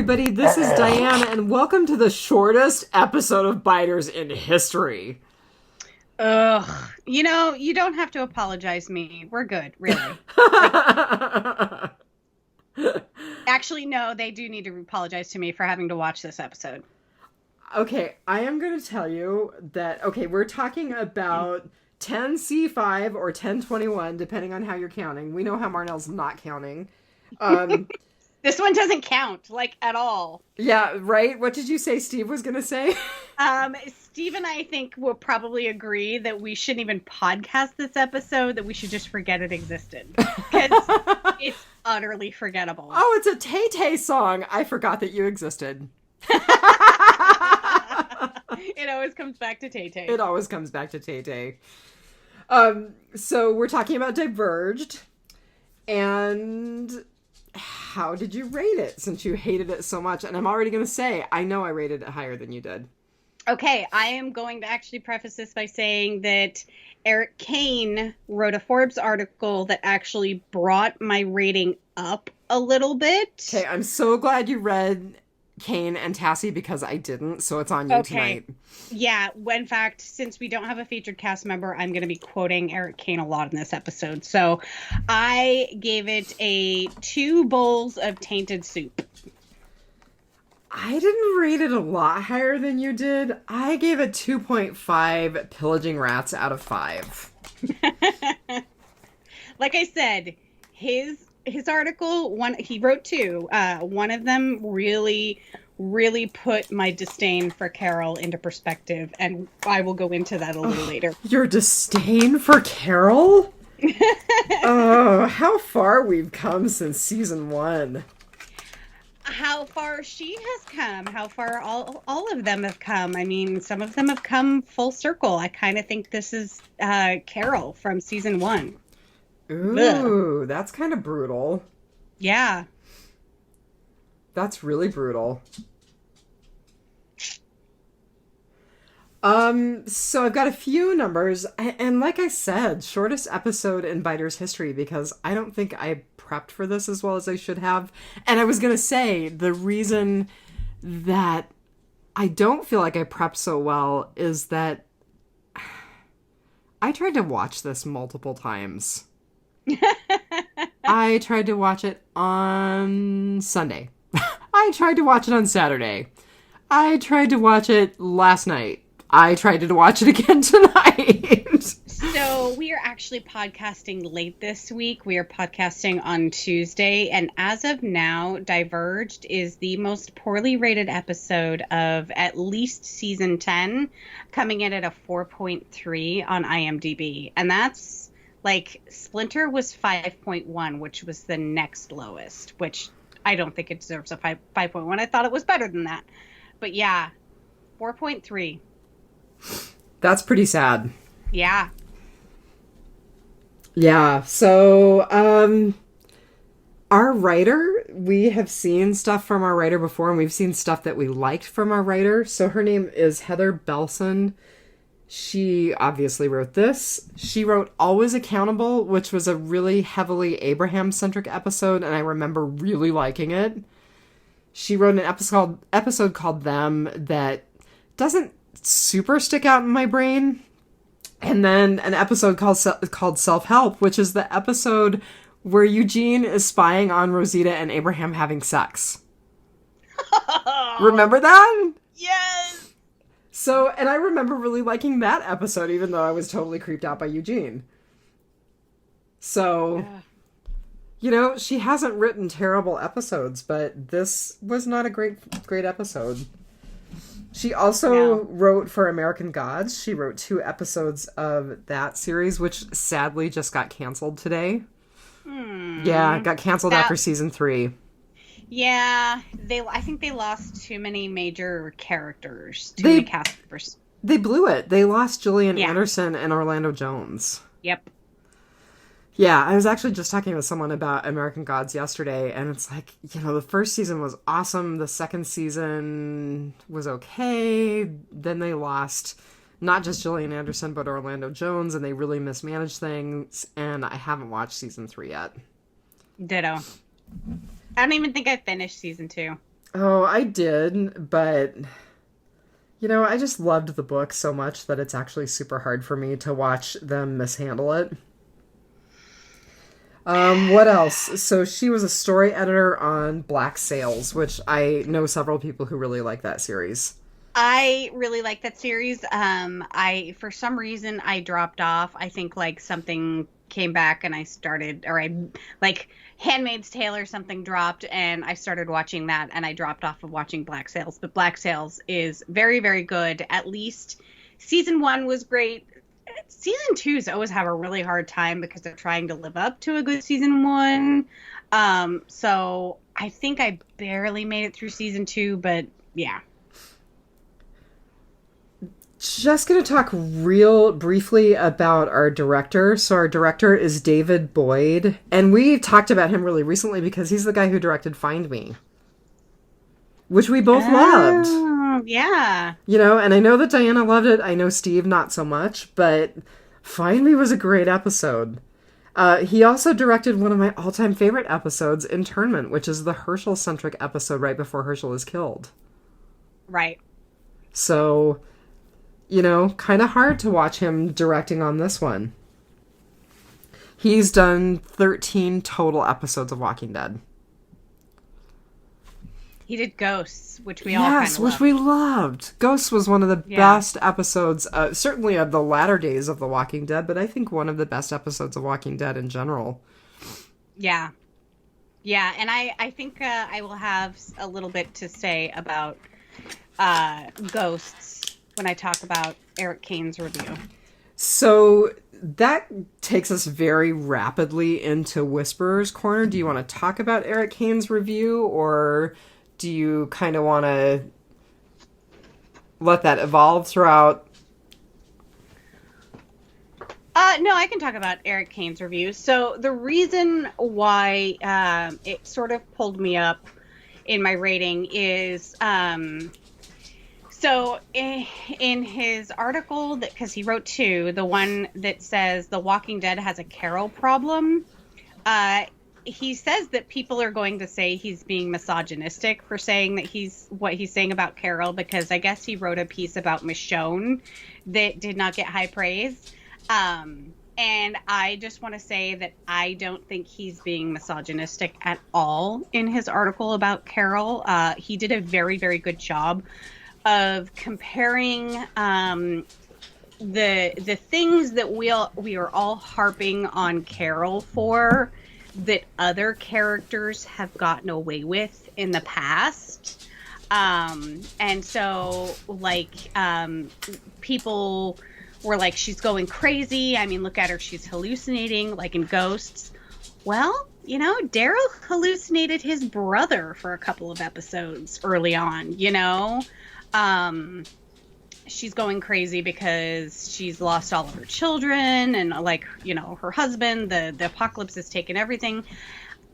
everybody, this is Diane, and welcome to the shortest episode of Biters in history. Ugh. You know, you don't have to apologize to me. We're good, really. Actually, no, they do need to apologize to me for having to watch this episode. Okay, I am going to tell you that, we're talking about 10C5 or 1021, depending on how you're counting. We know how Marnell's not counting. This one doesn't count, at all. Yeah, right? What did you say Steve was going to say? Steve and I think will probably agree that we shouldn't even podcast this episode, that we should just forget it existed. Because it's utterly forgettable. Oh, it's a Tay-Tay song. I forgot that you existed. It always comes back to Tay-Tay. It always comes back to Tay-Tay. So we're talking about Diverged. And how did you rate it, since you hated it so much? And I'm already going to say, I know I rated it higher than you did. Okay, I am going to actually preface this by saying that Eric Kane wrote a Forbes article that actually brought my rating up a little bit. Okay, I'm so glad you read Kane and Tassie, because I didn't, so it's on you tonight. Yeah, in fact, since we don't have a featured cast member, I'm going to be quoting Eric Kane a lot in this episode. So I gave it a 2 bowls of tainted soup. I didn't rate it a lot higher than you did. I gave it 2.5 pillaging rats out of 5. Like I said, his article, he wrote 2. One of them really put my disdain for Carol into perspective, and I will go into that a little later. Your disdain for Carol? Oh, how far we've come since season 1. How far she has come, how far all of them have come. I mean, some of them have come full circle. I kind of think this is Carol from season 1. Ooh, that's kind of brutal. Yeah. That's really brutal. So I've got a few numbers, and like I said, shortest episode in Biters history, because I don't think I prepped for this as well as I should have. And I was gonna say, the reason that I don't feel like I prepped so well is that I tried to watch this multiple times. I tried to watch it on Sunday. I tried to watch it on Saturday. I tried to watch it last night. I tried to watch it again tonight. So we are actually podcasting late this week. We are podcasting on Tuesday. And as of now, Diverged is the most poorly rated episode of at least season 10, coming in at a 4.3 on IMDb. And that's Splinter was 5.1, which was the next lowest, which I don't think it deserves a 5.1. I thought it was better than that. But yeah, 4.3. That's pretty sad. Yeah. Yeah, so, our writer, we have seen stuff from our writer before, and we've seen stuff that we liked from our writer. So her name is Heather Belson. She obviously wrote this. She wrote Always Accountable, which was a really heavily Abraham-centric episode, and I remember really liking it. She wrote an episode called Them that doesn't super stick out in my brain. And then an episode called Self-Help, which is the episode where Eugene is spying on Rosita and Abraham having sex. Remember that? Yes! So, and I remember really liking that episode, even though I was totally creeped out by Eugene. So, you know, she hasn't written terrible episodes, but this was not a great episode. She also wrote for American Gods. She wrote 2 episodes of that series, which sadly just got canceled today. Yeah, it got canceled after season 3. Yeah, I think they lost too many major characters, many cast members. They blew it. They lost Gillian Anderson and Orlando Jones. Yep. Yeah, I was actually just talking with someone about American Gods yesterday, and it's like, you know, the first season was awesome, the second season was okay, then they lost not just Gillian Anderson, but Orlando Jones, and they really mismanaged things, and I haven't watched season 3 yet. Ditto. I don't even think I finished season 2. Oh, I did, but I just loved the book so much that it's actually super hard for me to watch them mishandle it. What else? So she was a story editor on Black Sails, which I know several people who really like that series. I really like that series. I for some reason I dropped off. I think like something came back and I started, or I like Handmaid's Tale or something dropped, and I started watching that, and I dropped off of watching Black Sails. But Black Sails is very, very good. At least season one was great. Season twos always have a really hard time because they're trying to live up to a good season one. So I think I barely made it through season two, but yeah. Just going to talk real briefly about our director. So, our director is David Boyd, and we talked about him really recently because he's the guy who directed Find Me, which we both loved. Yeah. And I know that Diana loved it. I know Steve not so much, but Find Me was a great episode. He also directed one of my all-time favorite episodes, Internment, which is the Herschel-centric episode right before Herschel is killed. Right. So, kind of hard to watch him directing on this one. He's done 13 total episodes of Walking Dead. He did Ghosts, which we all kind of loved. Yes, which we loved. Ghosts was one of the best episodes, certainly of the latter days of The Walking Dead, but I think one of the best episodes of Walking Dead in general. Yeah. Yeah, and I think I will have a little bit to say about Ghosts when I talk about Eric Kane's review. So that takes us very rapidly into Whisperer's Corner. Do you want to talk about Eric Kane's review, or do you kind of want to let that evolve throughout? No, I can talk about Eric Kane's review. So the reason why it sort of pulled me up in my rating is so in his article, that because he wrote two, the one that says The Walking Dead has a Carol problem, he says that people are going to say he's being misogynistic for saying that what he's saying about Carol, because I guess he wrote a piece about Michonne that did not get high praise. And I just want to say that I don't think he's being misogynistic at all in his article about Carol. He did a very, very good job of comparing the things that we are all harping on Carol for that other characters have gotten away with in the past. And so people were like, she's going crazy. I mean, look at her. She's hallucinating, like in Ghosts. Well, Daryl hallucinated his brother for a couple of episodes early on, she's going crazy because she's lost all of her children and her husband, the apocalypse has taken everything.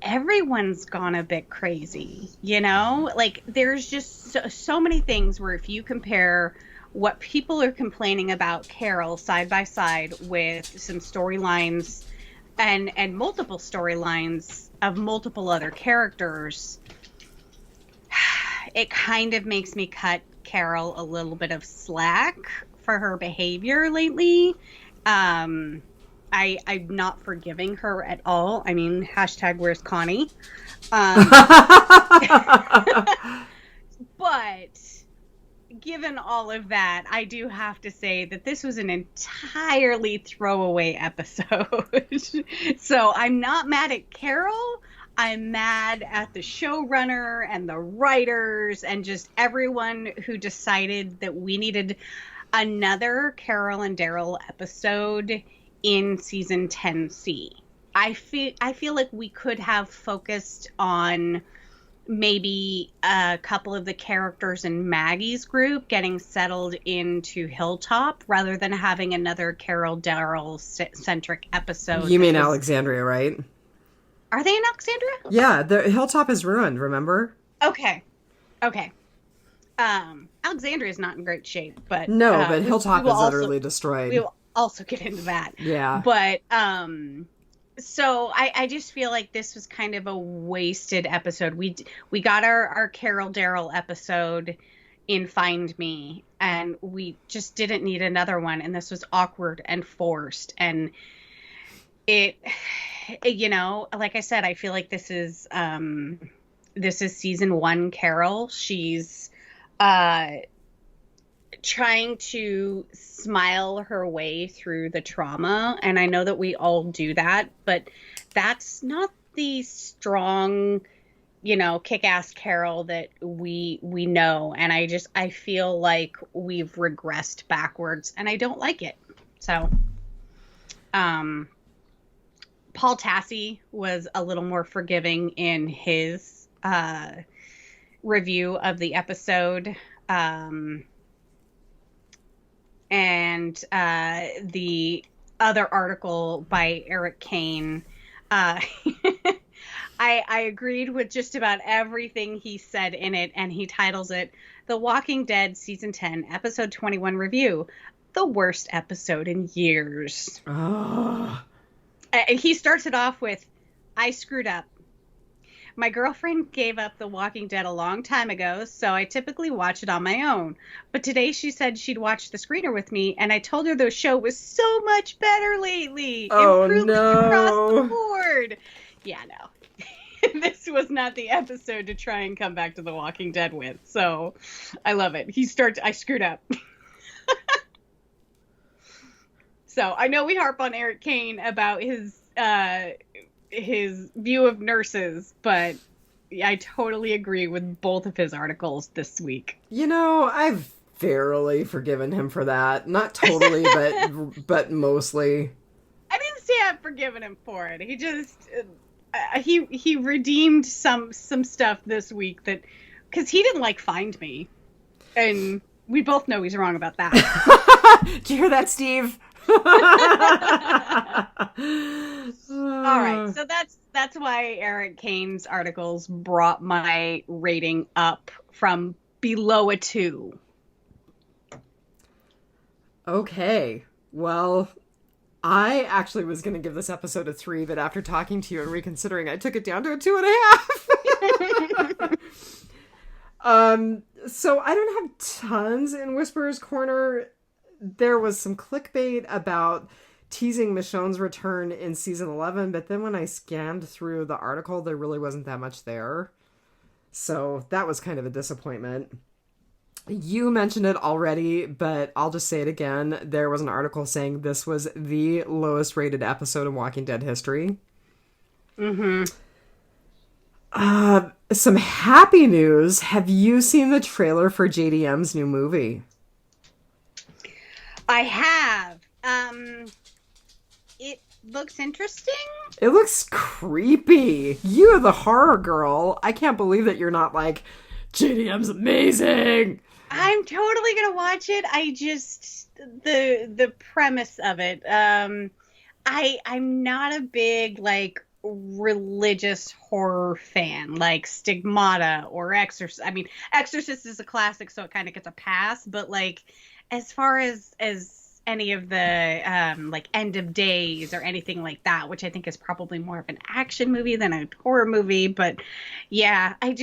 Everyone's gone a bit crazy, there's just so many things where if you compare what people are complaining about Carol side by side with some storylines and multiple storylines of multiple other characters, it kind of makes me cut Carol a little bit of slack for her behavior lately. I'm not forgiving her at all. I mean, # where's Connie? But given all of that, I do have to say that this was an entirely throwaway episode. So I'm not mad at Carol. I'm mad at the showrunner and the writers and just everyone who decided that we needed another Carol and Daryl episode in season 10C. I feel like we could have focused on maybe a couple of the characters in Maggie's group getting settled into Hilltop rather than having another Carol Daryl centric episode. You mean Alexandria, right? Are they in Alexandria? Yeah, the Hilltop is ruined, remember? Okay. Alexandria is not in great shape, but no, Hilltop is utterly destroyed. We will also get into that. Yeah. But So I just feel like this was kind of a wasted episode. We got our Carol Daryl episode in Find Me, and we just didn't need another one. And this was awkward and forced. And it, like I said, I feel like this is season one Carol. She's trying to smile her way through the trauma, and I know that we all do that, but that's not the strong, kick-ass Carol that we know. And I feel like we've regressed backwards, and I don't like it. So Paul Tassi was a little more forgiving in his review of the episode. And the other article by Eric Kane, I agreed with just about everything he said in it, and he titles it The Walking Dead Season 10, Episode 21 Review, the worst episode in years. He starts it off with, I screwed up. My girlfriend gave up The Walking Dead a long time ago, so I typically watch it on my own. But today she said she'd watch the screener with me, and I told her the show was so much better lately. Oh, Improvement no. across the board. Yeah, no. This was not the episode to try and come back to The Walking Dead with. So I love it. I screwed up. So I know we harp on Eric Kane about his view of nurses, but I totally agree with both of his articles this week. I've fairly forgiven him for that. Not totally, but mostly. I didn't say I've forgiven him for it. He just he redeemed some stuff this week, that because he didn't like Find Me, and we both know he's wrong about that. Did you hear that, Steve? All right, so that's why Eric Kane's articles brought my rating up from below a 2. Okay, well, I actually was going to give this episode a 3, but after talking to you and reconsidering, I took it down to a 2.5. So I don't have tons in Whisperer's Corner. There was some clickbait about teasing Michonne's return in season 11, but then when I scanned through the article, there really wasn't that much there. So that was kind of a disappointment. You mentioned it already, but I'll just say it again. There was an article saying this was the lowest rated episode in Walking Dead history. Mm-hmm. Some happy news. Have you seen the trailer for JDM's new movie? I have. It looks interesting. It looks creepy. You're the horror girl. I can't believe that you're not like, JDM's amazing. I'm totally gonna watch it. I just the premise of it. I'm not a big religious horror fan like Stigmata or Exorcist. I mean, Exorcist is a classic, so it kind of gets a pass. But as far as any of the End of Days or anything like that, which I think is probably more of an action movie than a horror movie. But yeah, I'm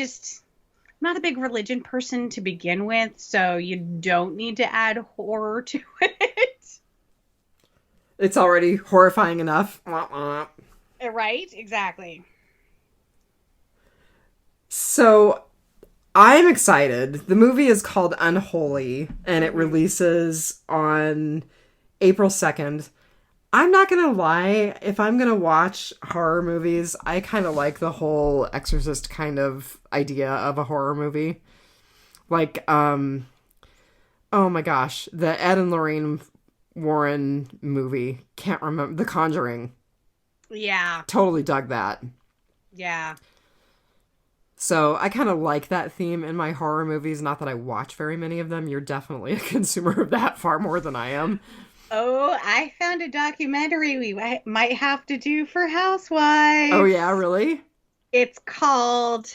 not a big religion person to begin with, so you don't need to add horror to it. It's already horrifying enough. Right? Exactly. So I'm excited. The movie is called Unholy, and it releases on April 2nd. I'm not going to lie. If I'm going to watch horror movies, I kind of like the whole Exorcist kind of idea of a horror movie. Oh my gosh, the Ed and Lorraine Warren movie. Can't remember. The Conjuring. Yeah. Totally dug that. Yeah. So I kind of like that theme in my horror movies. Not that I watch very many of them. You're definitely a consumer of that far more than I am. Oh, I found a documentary we might have to do for Housewives. Oh, yeah, really? It's called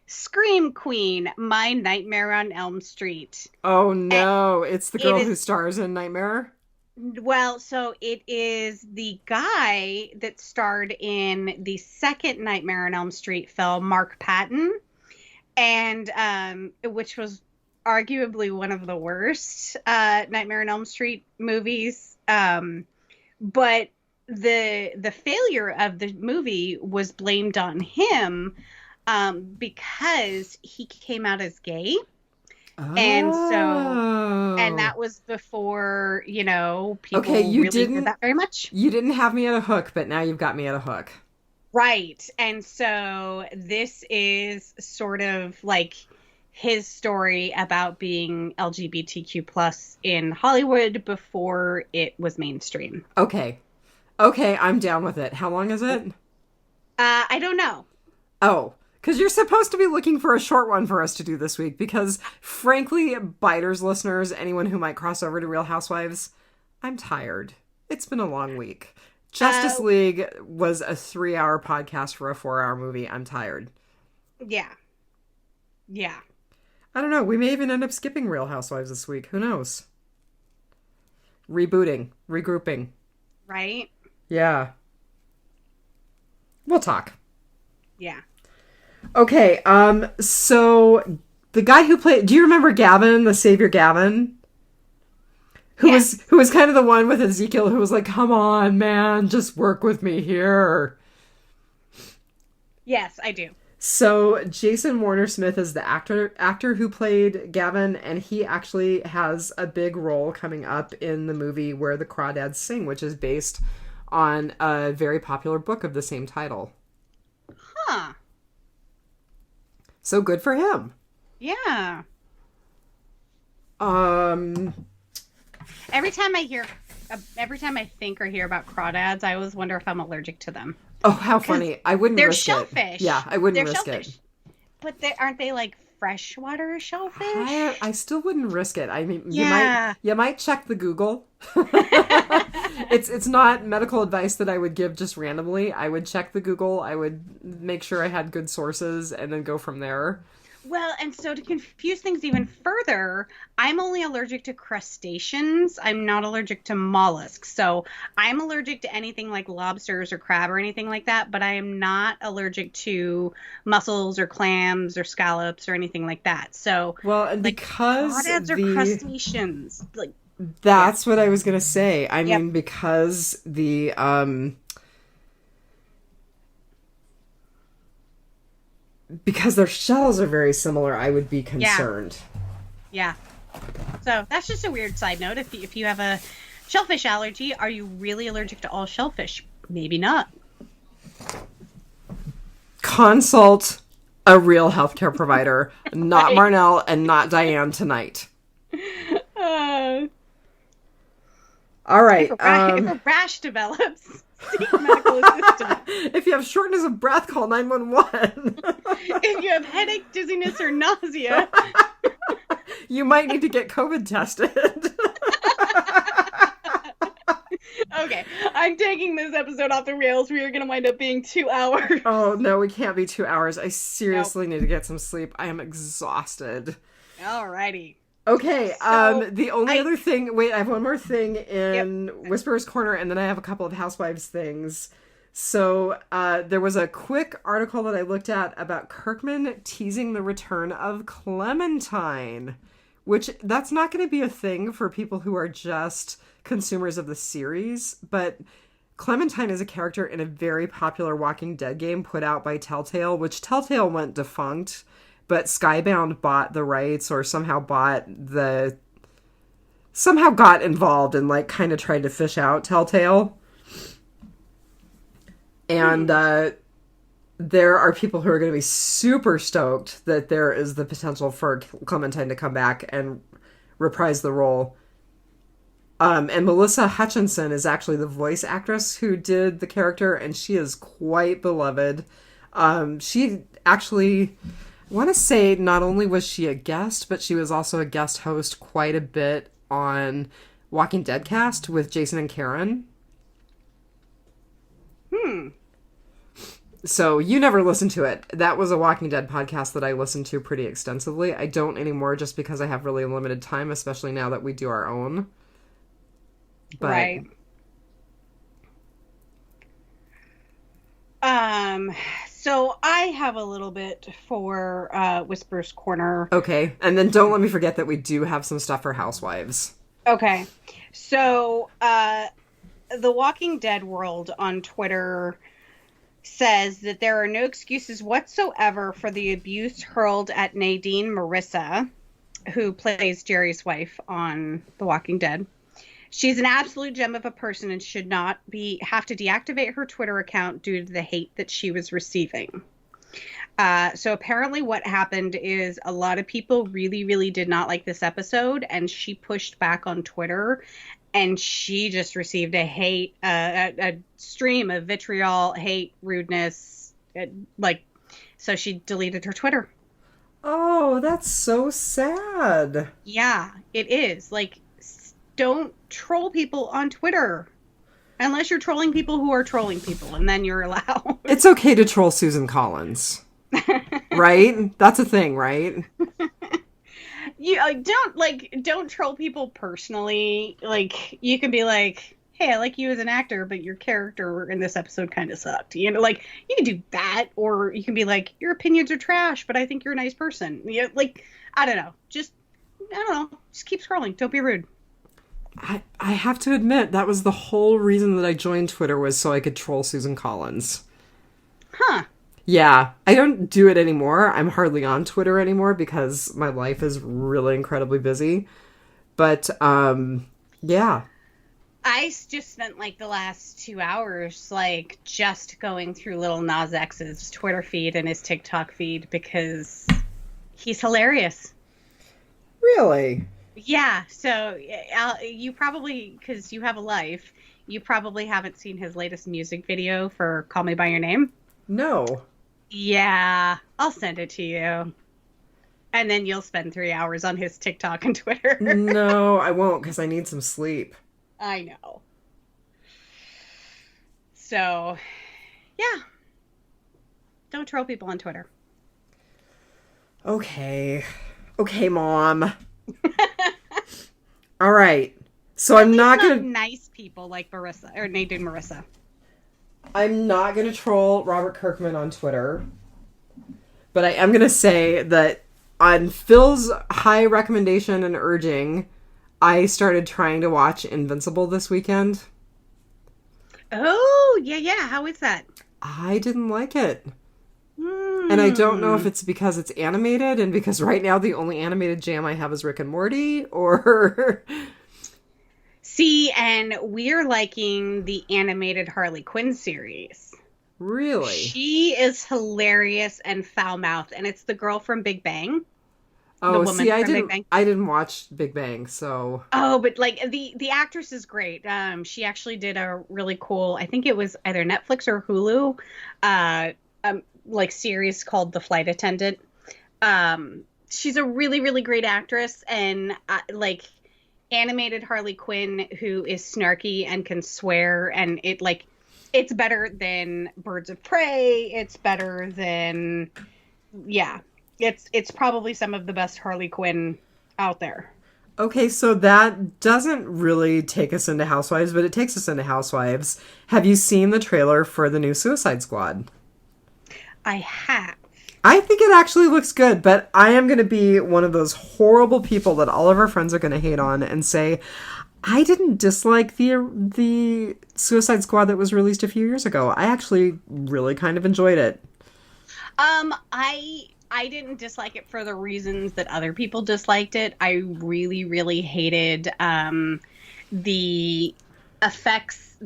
Scream Queen, My Nightmare on Elm Street. Oh, no. It's the girl who stars in Nightmare? Well, so it is the guy that starred in the second Nightmare on Elm Street film, Mark Patton, and which was arguably one of the worst Nightmare on Elm Street movies. But the failure of the movie was blamed on him because he came out as gay. And so, and Oh. that was before, people Okay, really did that very much. you didn't have me at a hook, but now you've got me at a hook. Right. And so this is sort of like his story about being LGBTQ plus in Hollywood before it was mainstream. Okay. Okay, I'm down with it. How long is it? I don't know. Oh, because you're supposed to be looking for a short one for us to do this week because, frankly, Biters listeners, anyone who might cross over to Real Housewives, I'm tired. It's been a long week. Justice League was a 3-hour podcast for a 4-hour movie. I'm tired. Yeah. Yeah. I don't know. We may even end up skipping Real Housewives this week. Who knows? Rebooting. Regrouping. Right? Yeah. We'll talk. Yeah. Okay, so the guy who played, do you remember Gavin, the Savior Gavin? Who was kind of the one with Ezekiel who was like, "Come on, man, just work with me here." Yes, I do. So Jason Warner Smith is the actor who played Gavin, and he actually has a big role coming up in the movie Where the Crawdads Sing, which is based on a very popular book of the same title. Huh. So good for him. Yeah. Um, Every time I think or hear about crawdads, I always wonder if I'm allergic to them. oh, how funny. I wouldn't They're risk shellfish. it. Yeah, I wouldn't They're risk shellfish. it. But aren't they like freshwater shellfish? I still wouldn't risk it. I mean, Yeah. you might check the Google. It's not medical advice that I would give just randomly. I would check the Google. I would make sure I had good sources and then go from there. Well, and so to confuse things even further, I'm only allergic to crustaceans. I'm not allergic to mollusks. So I'm allergic to anything like lobsters or crab or anything like that, but I am not allergic to mussels or clams or scallops or anything like that. So, Well, and like, because crawdads are crustaceans. Like, that's what I was gonna say. I Yep. mean, because because their shells are very similar, I would be concerned. yeah. So that's just a weird side note. If you have a shellfish allergy, are you really allergic to all shellfish? Maybe not. Consult a real healthcare provider, not Right. Marnell and not Dianne tonight. Uh, All right. if a rash develops, seek medical assistance. If you have shortness of breath, call 911. If you have headache, dizziness, or nausea, You might need to get COVID tested. okay, I'm taking this episode off the rails. We are going to wind up being 2 hours. Oh, no, we can't be 2 hours. I seriously need to get some sleep. I am exhausted. Alrighty. Okay, So, the only other thing... Wait, I have one more thing in Yep. Whisperer's Corner, and then I have a couple of Housewives things. So, there was a quick article that I looked at about Kirkman teasing the return of Clementine, which that's not going to be a thing for people who are just consumers of the series, but Clementine is a character in a very popular Walking Dead game put out by Telltale, which Telltale went defunct, but Skybound bought the rights or somehow got involved and like kind of tried to fish out Telltale. And there are people who are going to be super stoked that there is the potential for Clementine to come back and reprise the role. And Melissa Hutchinson is actually the voice actress who did the character, and she is quite beloved. She actually, I want to say, not only was she a guest, but she was also a guest host quite a bit on Walking Dead cast with Jason and Karen. So you never listened to it. That was a Walking Dead podcast that I listened to pretty extensively. I don't anymore just because I have really limited time, especially now that we do our own. But Right. So I have a little bit for Whisper's Corner. okay. And then don't let me forget that we do have some stuff for housewives. Okay. So the Walking Dead world on Twitter says that there are no excuses whatsoever for the abuse hurled at Nadine Marissa, who plays Jerry's wife on The Walking Dead. She's an absolute gem of a person and should not have to deactivate her Twitter account due to the hate that she was receiving. So apparently what happened is a lot of people really, really did not like this episode, and she pushed back on Twitter, and she just received a stream of vitriol, hate, rudeness, so she deleted her Twitter. Oh, that's so sad. Yeah, it is. Don't troll people on Twitter. Unless you're trolling people who are trolling people, and then you're allowed. It's okay to troll Susan Collins. Right? That's a thing, right? You don't troll people personally. You can be like, hey, I like you as an actor, but your character in this episode kind of sucked. You can do that, or you can be like, your opinions are trash, but I think you're a nice person. I don't know. Just keep scrolling. Don't be rude. I have to admit, that was the whole reason that I joined Twitter, was so I could troll Susan Collins. Huh. Yeah, I don't do it anymore. I'm hardly on Twitter anymore because my life is really incredibly busy. But, yeah. I just spent the last 2 hours just going through Lil Nas X's Twitter feed and his TikTok feed because he's hilarious. Really? Yeah, so you probably, because you have a life, you probably haven't seen his latest music video for Call Me By Your Name. No. Yeah, I'll send it to you. And then you'll spend 3 hours on his TikTok and Twitter. No, I won't, because I need some sleep. I know. So, yeah. Don't troll people on Twitter. Okay. Okay, Mom. All right. So I'm not going to... nice people like Marissa, or Nadine Marissa. I'm not going to troll Robert Kirkman on Twitter. But I am going to say that on Phil's high recommendation and urging, I started trying to watch Invincible this weekend. Oh, yeah. How is that? I didn't like it. And I don't know if it's because it's animated and because right now the only animated jam I have is Rick and Morty, or... See, and we're liking the animated Harley Quinn series. Really? She is hilarious and foul-mouthed, and it's the girl from Big Bang. Oh, see, I didn't watch Big Bang, so... Oh, but the actress is great. She actually did a really cool, I think it was either Netflix or Hulu, series called The Flight Attendant. She's a really, really great actress, and animated Harley Quinn who is snarky and can swear, and it's better than Birds of Prey. It's better than, yeah, it's probably some of the best Harley Quinn out there. Okay, so that doesn't really take us into Housewives, but it takes us into Housewives. Have you seen the trailer for the new Suicide Squad? I have. I think it actually looks good, but I am going to be one of those horrible people that all of our friends are going to hate on and say, I didn't dislike the Suicide Squad that was released a few years ago. I actually really kind of enjoyed it. I didn't dislike it for the reasons that other people disliked it. I really, really hated the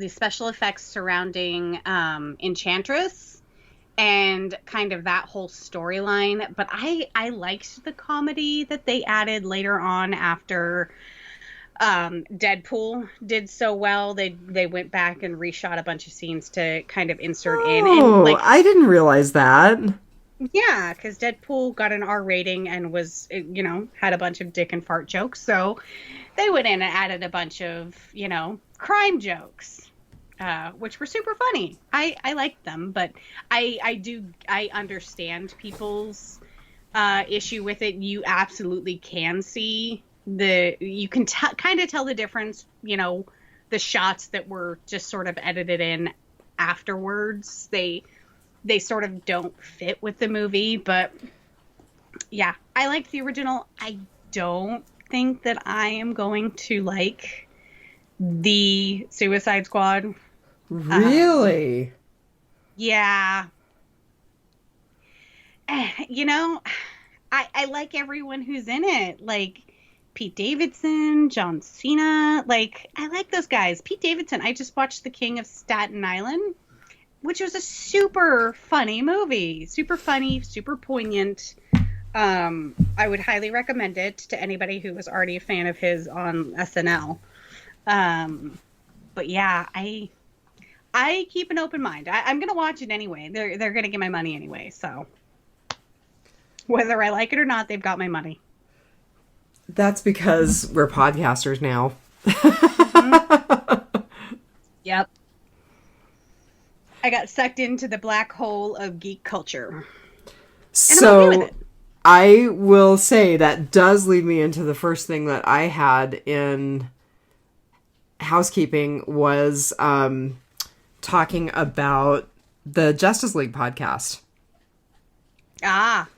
special effects surrounding Enchantress. And kind of that whole storyline. But I liked the comedy that they added later on after Deadpool did so well. They went back and reshot a bunch of scenes to kind of insert in. Oh, I didn't realize that. Yeah, because Deadpool got an R rating and was, had a bunch of dick and fart jokes. So they went in and added a bunch of, crime jokes. Which were super funny. I liked them, but I understand people's issue with it. You absolutely can see you can kind of tell the difference, the shots that were just sort of edited in afterwards, they sort of don't fit with the movie. But yeah, I liked the original. I don't think that I am going to like the Suicide Squad. Really? Yeah. You know, I like everyone who's in it. Like Pete Davidson, John Cena. Like, I like those guys. Pete Davidson, I just watched The King of Staten Island, which was a super funny movie. Super funny, super poignant. I would highly recommend it to anybody who was already a fan of his on SNL. But yeah, I keep an open mind. I'm gonna watch it anyway. They're gonna get my money anyway. So whether I like it or not, they've got my money. That's because we're podcasters now. Mm-hmm. Yep. I got sucked into the black hole of geek culture. So I will say that does lead me into the first thing that I had in housekeeping was talking about the Justice League podcast. Ah.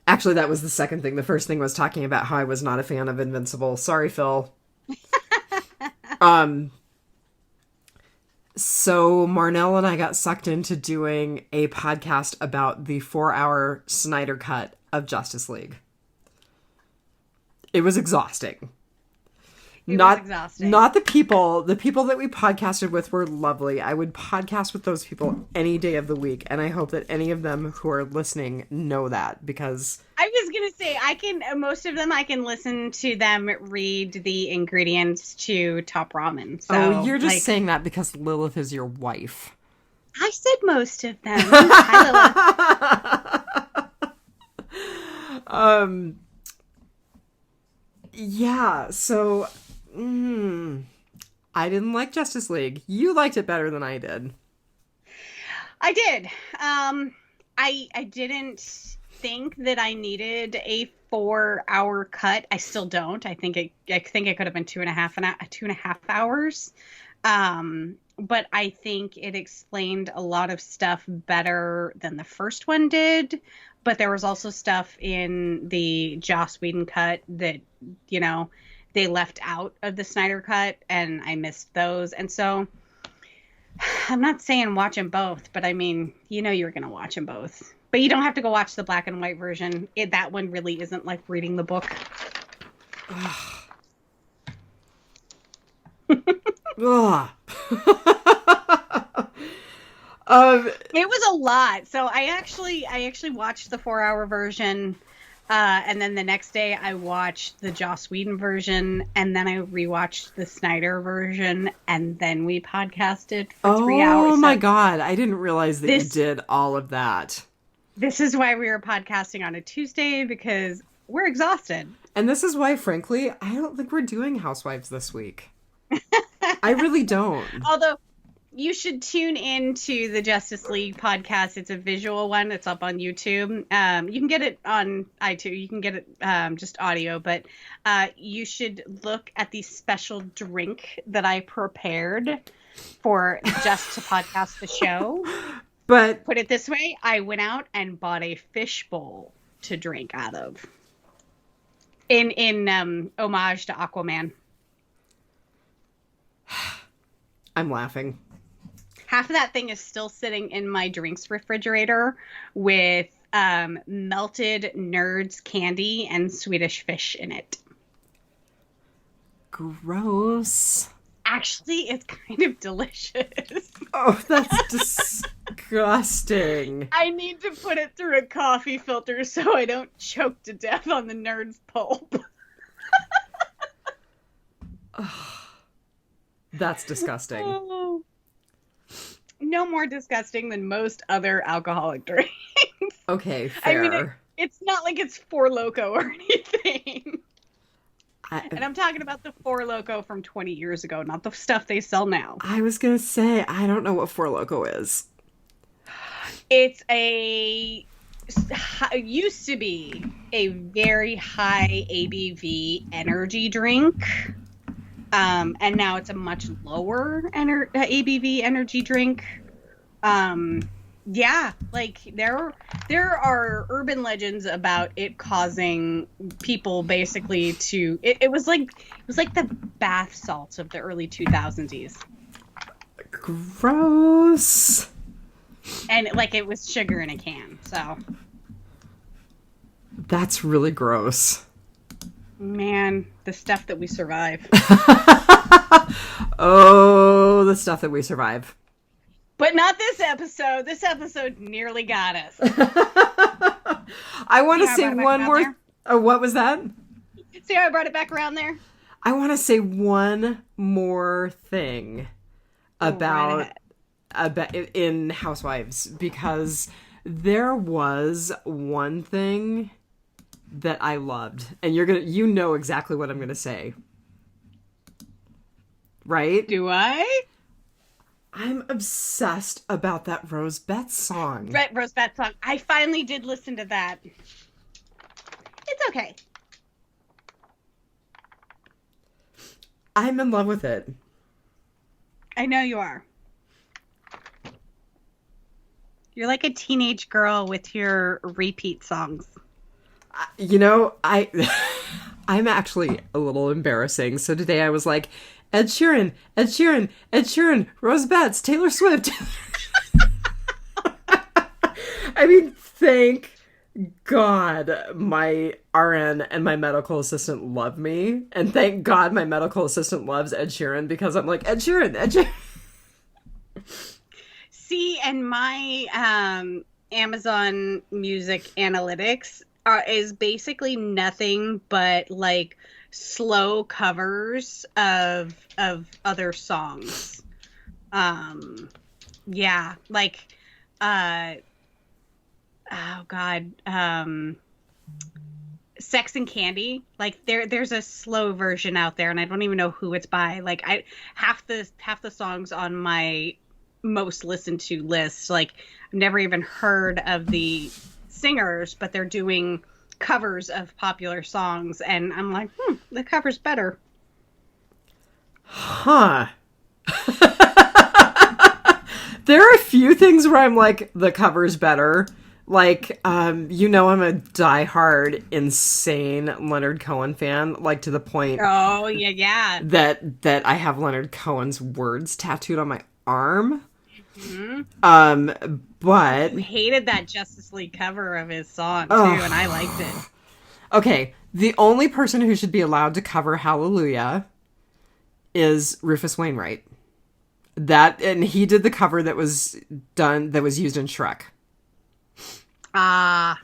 Actually, that was the second thing. The first thing was talking about how I was not a fan of Invincible. Sorry, Phil. So Marnell and I got sucked into doing a podcast about the 4-hour Snyder cut of Justice League. It was exhausting. It was exhausting. Not the people. The people that we podcasted with were lovely. I would podcast with those people any day of the week, and I hope that any of them who are listening know that, because I was gonna say most of them I can listen to them read the ingredients to Top Ramen. So, you're just saying that because Lilith is your wife. I said most of them. Hi, Lilith. Yeah, so I didn't like Justice League. You liked it better than I did. I did. I didn't think that I needed a 4-hour cut. I still don't. I think it could have been 2.5 hours. But I think it explained a lot of stuff better than the first one did. But there was also stuff in the Joss Whedon cut that, you know, they left out of the Snyder cut, and I missed those. And so I'm not saying watch them both, but I mean, you know, you're going to watch them both. But you don't have to go watch the black and white version. That one really isn't like reading the book. It was a lot. So I actually watched the 4-hour version, and then the next day I watched the Joss Whedon version, and then I rewatched the Snyder version, and then we podcasted for 3 hours. Oh my God, I didn't realize that you did all of that. This is why we were podcasting on a Tuesday, because we're exhausted. And this is why, frankly, I don't think we're doing Housewives this week. I really don't. Although you should tune into the Justice League podcast. It's a visual one. It's up on YouTube. You can get it on iTunes. You can get it just audio. But you should look at the special drink that I prepared for just to podcast the show. But put it this way, I went out and bought a fish bowl to drink out of. In homage to Aquaman. I'm laughing. Half of that thing is still sitting in my drinks refrigerator with melted Nerds candy and Swedish fish in it. Gross. Actually, it's kind of delicious. Oh, that's disgusting. I need to put it through a coffee filter so I don't choke to death on the Nerds pulp. That's disgusting. Oh. No more disgusting than most other alcoholic drinks. Okay, fair. I mean, it's not like it's Four Loko or anything. And I'm talking about the Four Loko from 20 years ago, not the stuff they sell now. I was going to say, I don't know what Four Loko is. It's used to be a very high ABV energy drink. And now it's a much lower ABV energy drink. Yeah, like there are urban legends about it causing people basically to it was like the bath salts of the early 2000s. Gross. And like it was sugar in a can. So that's really gross. Man, the stuff that we survive. Oh, the stuff that we survive. But not this episode. This episode nearly got us. I want to say one more. Oh, what was that? See how I brought it back around there? I want to say one more thing about in Housewives, because there was one thing that I loved, and you know exactly what I'm gonna say, right? Do I? I'm obsessed about that Rose Beth song. Rose Beth song. I finally did listen to that. It's okay. I'm in love with it. I know you are. You're like a teenage girl with your repeat songs. You know, I'm actually a little embarrassing. So today I was like, Ed Sheeran, Rose Betts, Taylor Swift. I mean, thank God my RN and my medical assistant love me. And thank God my medical assistant loves Ed Sheeran, because I'm like, Ed Sheeran. See, and my Amazon Music Analytics is basically nothing but like slow covers of other songs. Yeah, like oh god, Sex and Candy. Like there's a slow version out there, and I don't even know who it's by. Like half the songs on my most listened to list, like I've never even heard of the singers, but they're doing covers of popular songs, and I'm like, the cover's better. Huh. There are a few things where I'm like, the cover's better. Like, you know, I'm a diehard, insane Leonard Cohen fan, like to the point. Oh yeah. That I have Leonard Cohen's words tattooed on my arm. Mm-hmm. But I hated that Justice League cover of his song too, and I liked it. Okay, the only person who should be allowed to cover Hallelujah is Rufus Wainwright. And he did the cover that was used in Shrek. Yeah.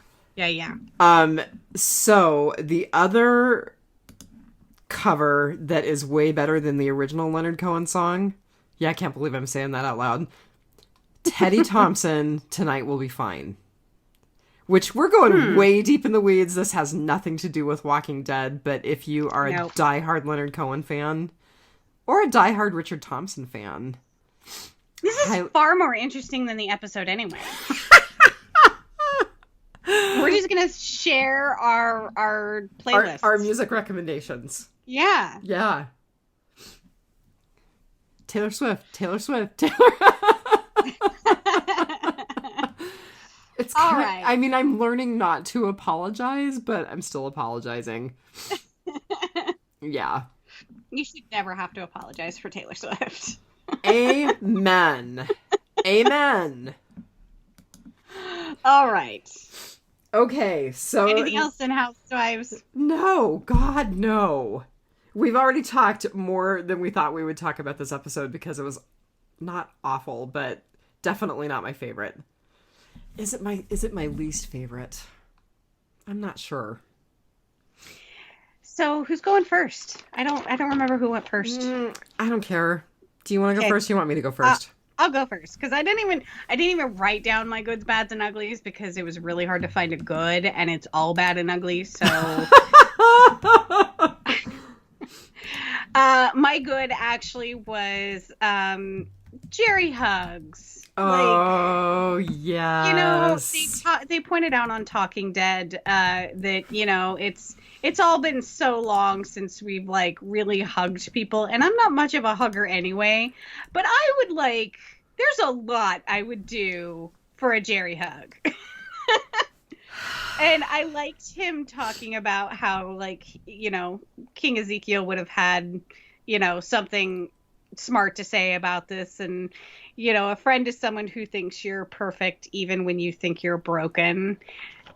So the other cover that is way better than the original Leonard Cohen song. Yeah, I can't believe I'm saying that out loud. Teddy Thompson, Tonight Will Be Fine. Which we're going way deep in the weeds. This has nothing to do with Walking Dead, but if you are a diehard Leonard Cohen fan or a diehard Richard Thompson fan, this is far more interesting than the episode anyway. We're just gonna share our playlist, our music recommendations. Yeah. Taylor Swift. It's all right. I mean, I'm learning not to apologize, but I'm still apologizing. Yeah. You should never have to apologize for Taylor Swift. Amen. All right. Okay, so anything else in Housewives? No, God, no. We've already talked more than we thought we would talk about this episode, because it was not awful, but definitely not my favorite. Is it my least favorite? I'm not sure. So who's going first? I don't remember who went first. I don't care. Do you want to go first? Or do you want me to go first? I'll go first, because I didn't even write down my goods, bads, and uglies, because it was really hard to find a good, and it's all bad and ugly. So my good actually was Jerry hugs. Oh, yeah. You know, they pointed out on Talking Dead that, you know, it's it's all been so long since we've like really hugged people, and I'm not much of a hugger anyway, but I would like, there's a lot I would do for a Jerry hug. And I liked him talking about how, like, you know, King Ezekiel would have had, you know, something smart to say about this. And, you know, a friend is someone who thinks you're perfect even when you think you're broken.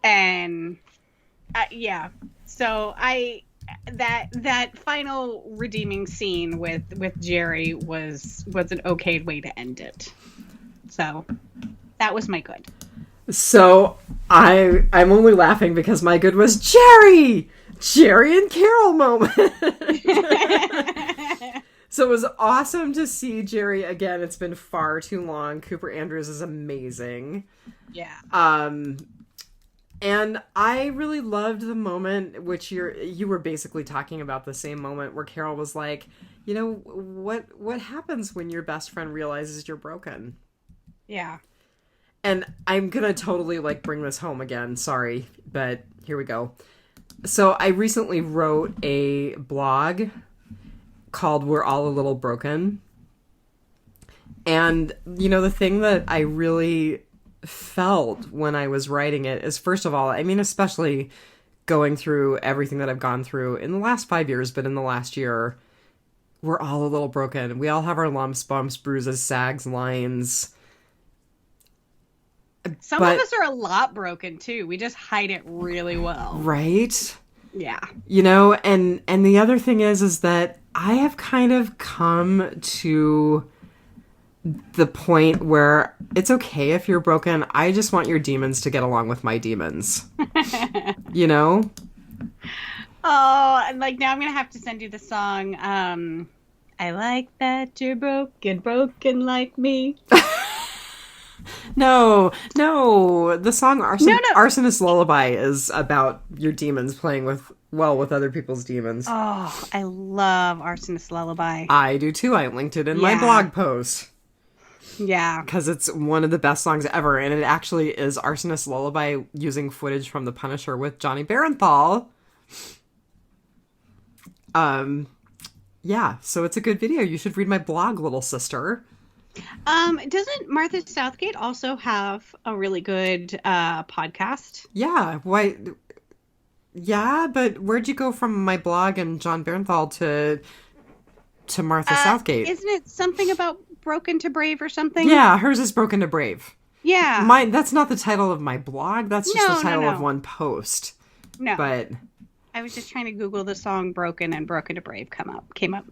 And yeah, so that final redeeming scene with Jerry was an okay way to end it. So that was my good. So I'm only laughing because my good was Jerry and Carol moment. So it was awesome to see Jerry again. It's been far too long. Cooper Andrews is amazing. Yeah. And I really loved the moment, which you were basically talking about the same moment where Carol was like, you know, what happens when your best friend realizes you're broken? Yeah. And I'm going to totally like bring this home again. Sorry, but here we go. So I recently wrote a blog called We're All a Little Broken. And, you know, the thing that I really felt when I was writing it is, first of all, I mean, especially going through everything that I've gone through in the last 5 years, but in the last year, we're all a little broken. We all have our lumps, bumps, bruises, sags, lines. Some of us are a lot broken too. We just hide it really well. Right? Yeah. You know, and the other thing is that I have kind of come to the point where it's okay if you're broken. I just want your demons to get along with my demons. You know? Oh, and like now I'm going to have to send you the song. I like that you're broken like me. No. The song Arsonist Lullaby is about your demons playing with other people's demons. Oh, I love Arsonist Lullaby. I do too. I linked it in my blog post. Yeah. Because it's one of the best songs ever. And it actually is Arsonist Lullaby using footage from The Punisher with Johnny Barenthal. Yeah, so it's a good video. You should read my blog, little sister. Doesn't Martha Southgate also have a really good podcast? Yeah, why? Yeah, but where'd you go from my blog and John Barenthal to Martha Southgate? Isn't it something about Broken to Brave or something? Yeah, hers is Broken to Brave. Yeah. That's not the title of my blog. That's just the title of one post. No. But I was just trying to Google the song Broken, and Broken to Brave came up.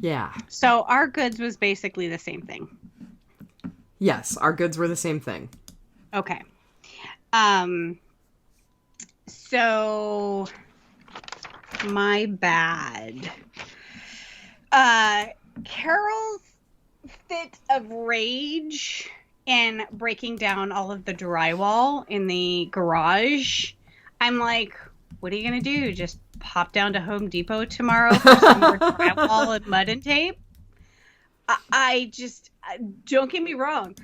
Yeah. So our goods was basically the same thing. Yes, our goods were the same thing. Okay. So my bad. Carol's fit of rage and breaking down all of the drywall in the garage. I'm like, what are you going to do? Just pop down to Home Depot tomorrow for some more drywall and mud and tape? I just, don't get me wrong.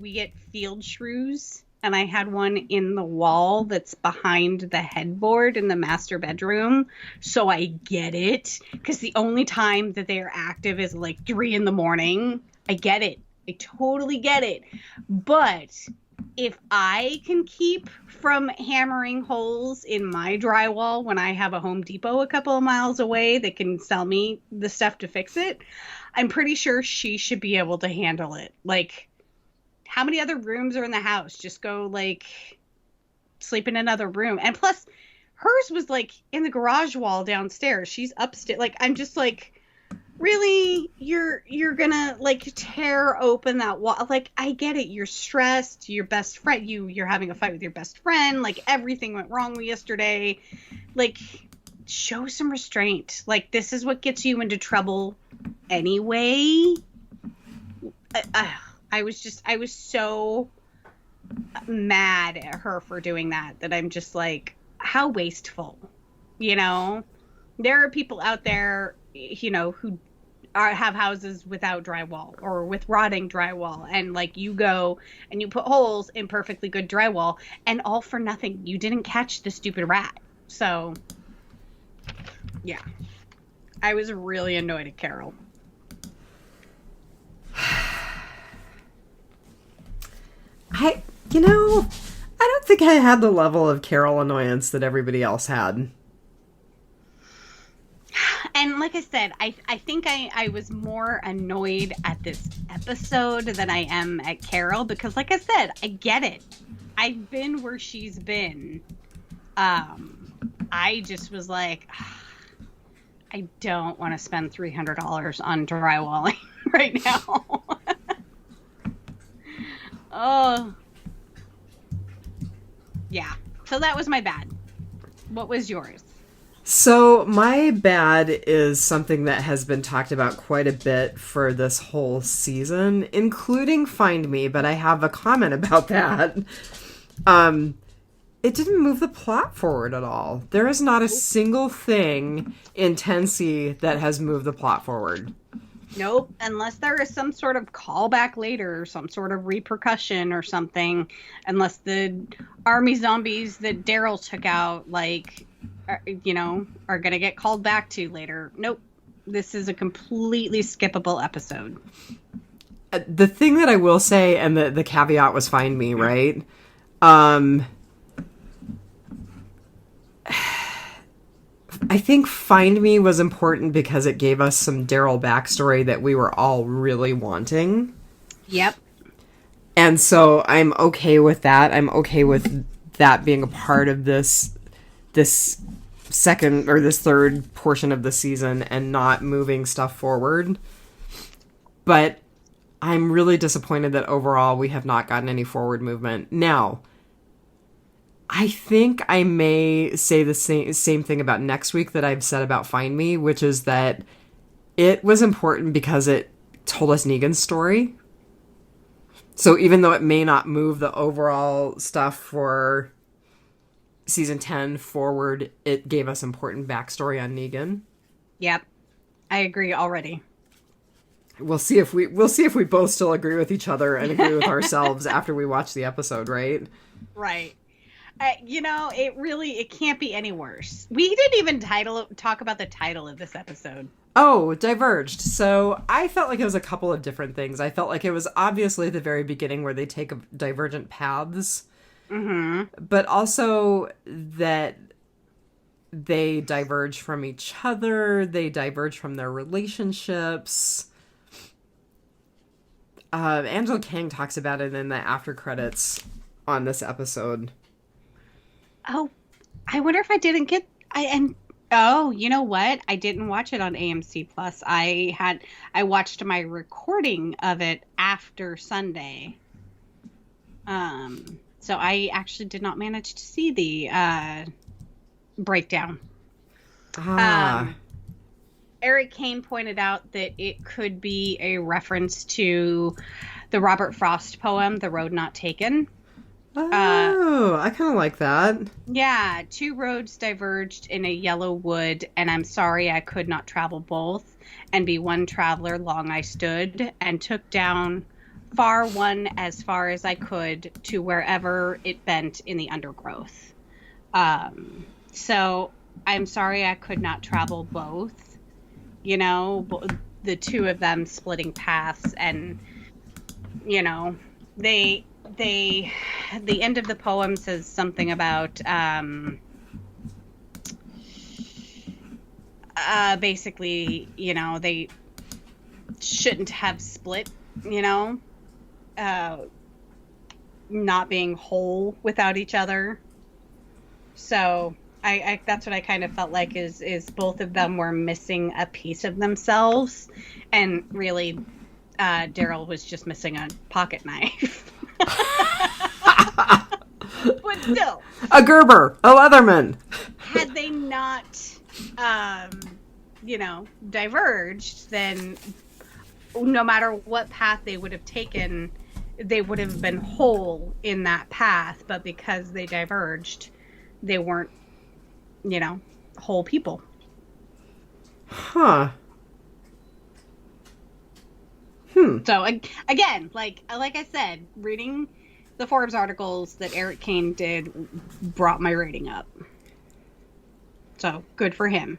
We get field shrews, and I had one in the wall that's behind the headboard in the master bedroom. So I get it, because the only time that they are active is like 3 a.m. I get it. I totally get it. But if I can keep from hammering holes in my drywall when I have a Home Depot a couple of miles away that can sell me the stuff to fix it, I'm pretty sure she should be able to handle it. Like, how many other rooms are in the house? Just go, like, sleep in another room. And plus, hers was, like, in the garage wall downstairs. She's upstairs. Like, I'm just like, really? You're gonna, like, tear open that wall? Like, I get it. You're stressed. Your best friend, you're having a fight with your best friend. Like, everything went wrong yesterday. Like, show some restraint. Like, this is what gets you into trouble anyway. I was so mad at her for doing that I'm just like, how wasteful, you know? There are people out there, you know, who have houses without drywall or with rotting drywall, and like you go and you put holes in perfectly good drywall, and all for nothing. You didn't catch the stupid rat. So yeah, I was really annoyed at Carol. I don't think I had the level of Carol annoyance that everybody else had. And like I said, I think I was more annoyed at this episode than I am at Carol, because like I said, I get it. I've been where she's been. I just was like, I don't want to spend $300 on drywalling right now. Oh. Yeah. So that was my bad. What was yours? So my bad is something that has been talked about quite a bit for this whole season, including Find Me, but I have a comment about that. It didn't move the plot forward at all. There is not a single thing in 10C that has moved the plot forward. Nope, unless there is some sort of callback later, or some sort of repercussion or something. Unless the army zombies that Daryl took out, like, are going to get called back to later. Nope, this is a completely skippable episode. The thing that I will say, and the caveat was Find Me, right? I think Find Me was important because it gave us some Daryl backstory that we were all really wanting. Yep. And so I'm okay with that. I'm okay with that being a part of this second or this third portion of the season and not moving stuff forward. But I'm really disappointed that overall we have not gotten any forward movement. Now, I think I may say the same thing about next week that I've said about Find Me, which is that it was important because it told us Negan's story. So even though it may not move the overall stuff for season 10 forward, it gave us important backstory on Negan. Yep. I agree already. We'll see if we both still agree with each other and agree with ourselves after we watch the episode, right? Right. It can't be any worse. We didn't even talk about the title of this episode. Oh, Diverged. So I felt like it was a couple of different things. I felt like it was obviously the very beginning where they take divergent paths. Mm-hmm. But also that they diverge from each other. They diverge from their relationships. Angela Kang talks about it in the after credits on this episode. Oh, I wonder if I didn't get... Oh, you know what? I didn't watch it on AMC Plus. I watched my recording of it after Sunday. So I actually did not manage to see the breakdown. Eric Kane pointed out that it could be a reference to the Robert Frost poem, The Road Not Taken. Oh, I kind of like that. Yeah, 2 roads diverged in a yellow wood, and I'm sorry I could not travel both, and be one traveler long I stood, and took down far one as far as I could to wherever it bent in the undergrowth. So I'm sorry I could not travel both. The two of them splitting paths, and the end of the poem says something about basically, they shouldn't have split, not being whole without each other. So I that's what I kind of felt like is both of them were missing a piece of themselves, and really Daryl was just missing a pocket knife. But still, a Gerber, a Leatherman. Had they not diverged, then no matter what path they would have taken, they would have been whole in that path. But because they diverged, they weren't whole people. Huh. So again, like I said, reading the Forbes articles that Eric Kane did brought my rating up. So good for him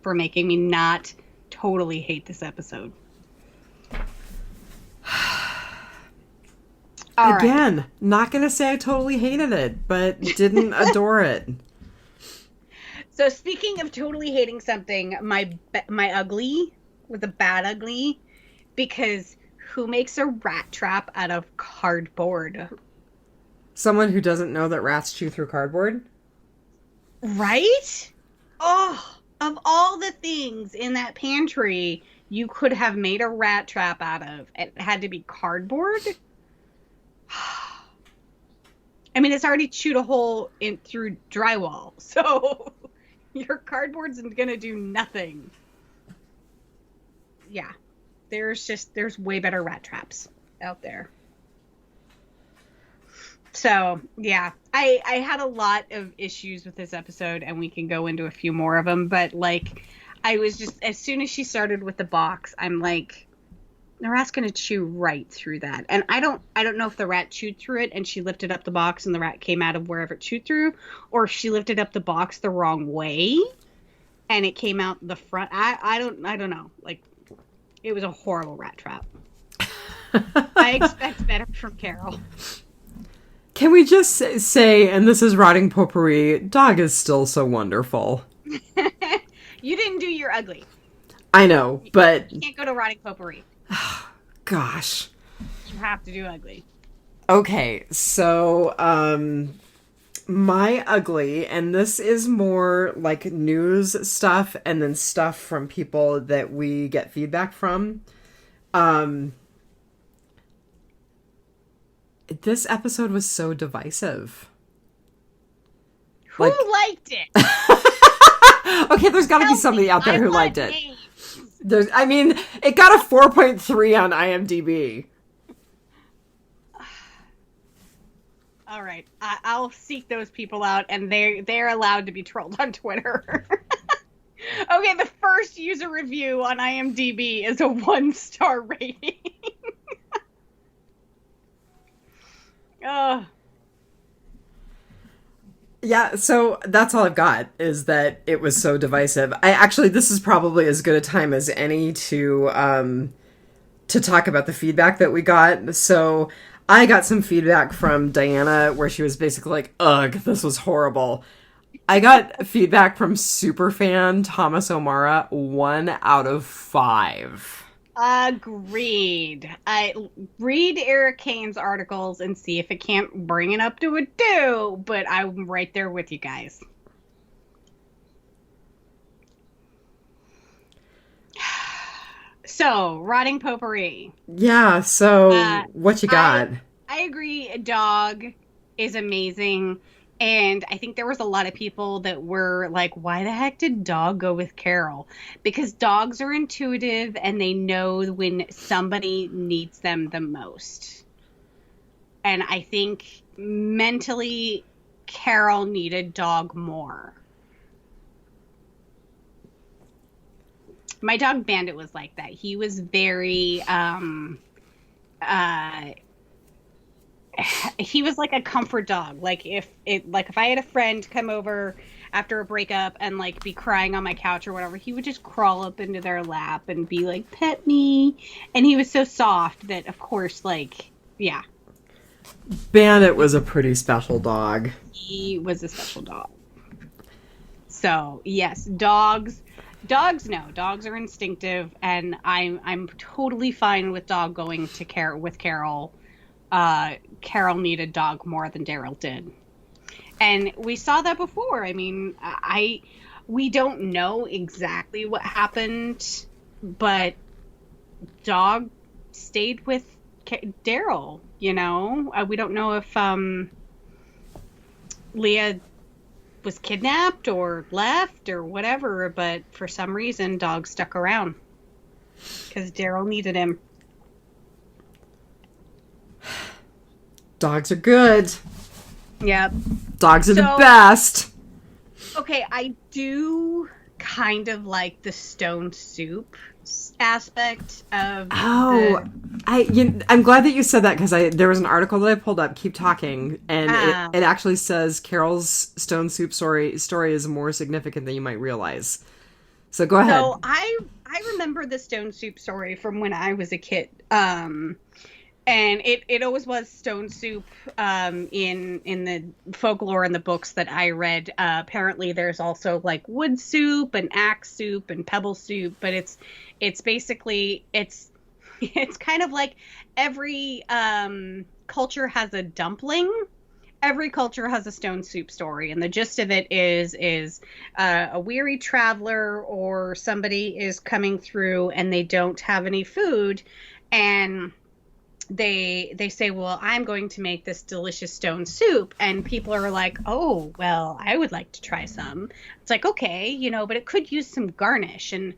for making me not totally hate this episode. Again, right. Not going to say I totally hated it, but didn't adore it. So speaking of totally hating something, my ugly was a bad ugly, because who makes a rat trap out of cardboard? Someone who doesn't know that rats chew through cardboard? Right? Oh, of all the things in that pantry you could have made a rat trap out of, it had to be cardboard? I mean, it's already chewed a hole through drywall, so your cardboard's gonna do nothing. Yeah, there's way better rat traps out there. So, yeah, I had a lot of issues with this episode, and we can go into a few more of them, but, like, I was just, as soon as she started with the box, I'm like, the rat's gonna chew right through that. And I don't know if the rat chewed through it and she lifted up the box and the rat came out of wherever it chewed through, or if she lifted up the box the wrong way and it came out the front. I don't know. Like, it was a horrible rat trap. I expect better from Carol. Can we just say, and this is rotting potpourri, dog is still so wonderful. You didn't do your ugly. I know, but you can't go to rotting potpourri. Gosh. You have to do ugly. Okay, so my ugly, and this is more like news stuff and then stuff from people that we get feedback from. This episode was so divisive. Who liked it? Okay, there's got to be somebody out there who liked it. It got a 4.3 on IMDb. All right, I'll seek those people out, and they're allowed to be trolled on Twitter. Okay, the first user review on IMDb is a 1-star rating. Oh. Yeah, so that's all I've got, is that it was so divisive. This is probably as good a time as any to talk about the feedback that we got. So I got some feedback from Diana where she was basically like, ugh, this was horrible. I got feedback from superfan Thomas O'Mara, 1 out of 5. Agreed. I read Eric Kane's articles and see if it can't bring it up to a 2, but I'm right there with you guys. So, rotting potpourri. Yeah, so what you got? I agree, a dog is amazing. And I think there was a lot of people that were like, why the heck did dog go with Carol? Because dogs are intuitive and they know when somebody needs them the most. And I think mentally, Carol needed dog more. My dog Bandit was like that. He was very, he was like a comfort dog. Like if I had a friend come over after a breakup and like be crying on my couch or whatever, he would just crawl up into their lap and be like, pet me. And he was so soft that, of course, like, yeah. Bandit was a pretty special dog. He was a special dog. So yes, dogs are instinctive, and I'm totally fine with dog going to with Carol. Carol needed dog more than Daryl did. And we saw that before. I mean, we don't know exactly what happened, but dog stayed with Daryl, you know? We don't know if Leah was kidnapped or left or whatever, but for some reason, dog stuck around because Daryl needed him. Dogs are good. Yep. Dogs are the best. Okay, I do kind of like the stone soup aspect of I'm glad that you said that, because there was an article that I pulled up. Keep talking, and it actually says Carol's stone soup story is more significant than you might realize. So go ahead. So I remember the stone soup story from when I was a kid. And it always was stone soup in the folklore and the books that I read. Apparently, there's also like wood soup and axe soup and pebble soup, but it's basically it's kind of like every culture has a dumpling. Every culture has a stone soup story, and the gist of it is a weary traveler or somebody is coming through and they don't have any food, and they say, well, I'm going to make this delicious stone soup, and people are like, oh, well, I would like to try some. It's like, okay, but it could use some garnish, and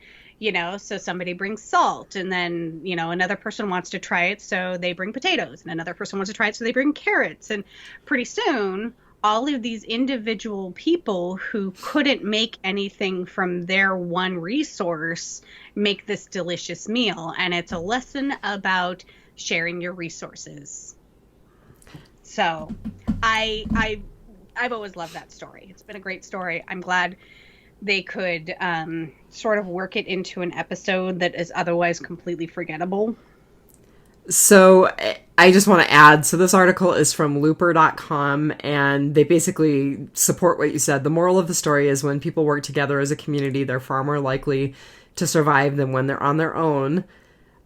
so somebody brings salt, and then another person wants to try it, so they bring potatoes, and another person wants to try it, so they bring carrots, and pretty soon all of these individual people who couldn't make anything from their one resource make this delicious meal, and it's a lesson about sharing your resources. So I've always loved that story. It's been a great story. I'm glad they could sort of work it into an episode that is otherwise completely forgettable. So I just want to add, so this article is from looper.com, and they basically support what you said. The moral of the story is when people work together as a community, they're far more likely to survive than when they're on their own.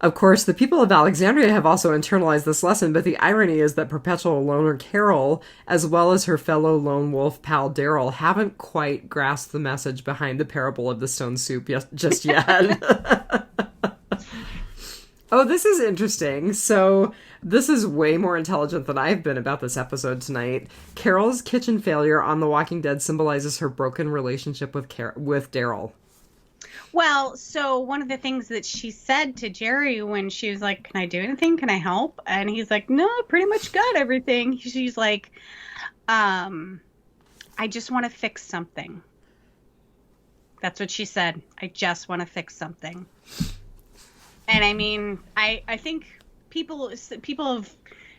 Of course, the people of Alexandria have also internalized this lesson, but the irony is that perpetual loner Carol, as well as her fellow lone wolf pal Daryl, haven't quite grasped the message behind the parable of the stone soup just yet. Oh, this is interesting. So this is way more intelligent than I've been about this episode tonight. Carol's kitchen failure on The Walking Dead symbolizes her broken relationship with Daryl. Well, so one of the things that she said to Jerry when she was like, can I do anything? Can I help? And he's like, no, I pretty much got everything. She's like, I just want to fix something. That's what she said. I just want to fix something. And I mean, I think people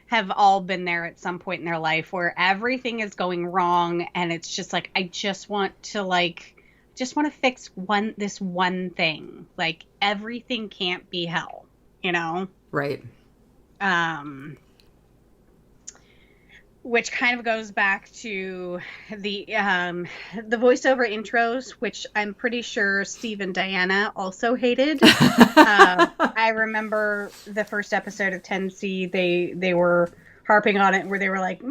have all been there at some point in their life where everything is going wrong. And it's just like, I just want to fix this one thing. Like, everything can't be hell, Right. Which kind of goes back to the voiceover intros, which I'm pretty sure Steve and Diana also hated. I remember the first episode of 10C, they were harping on it, where they were like,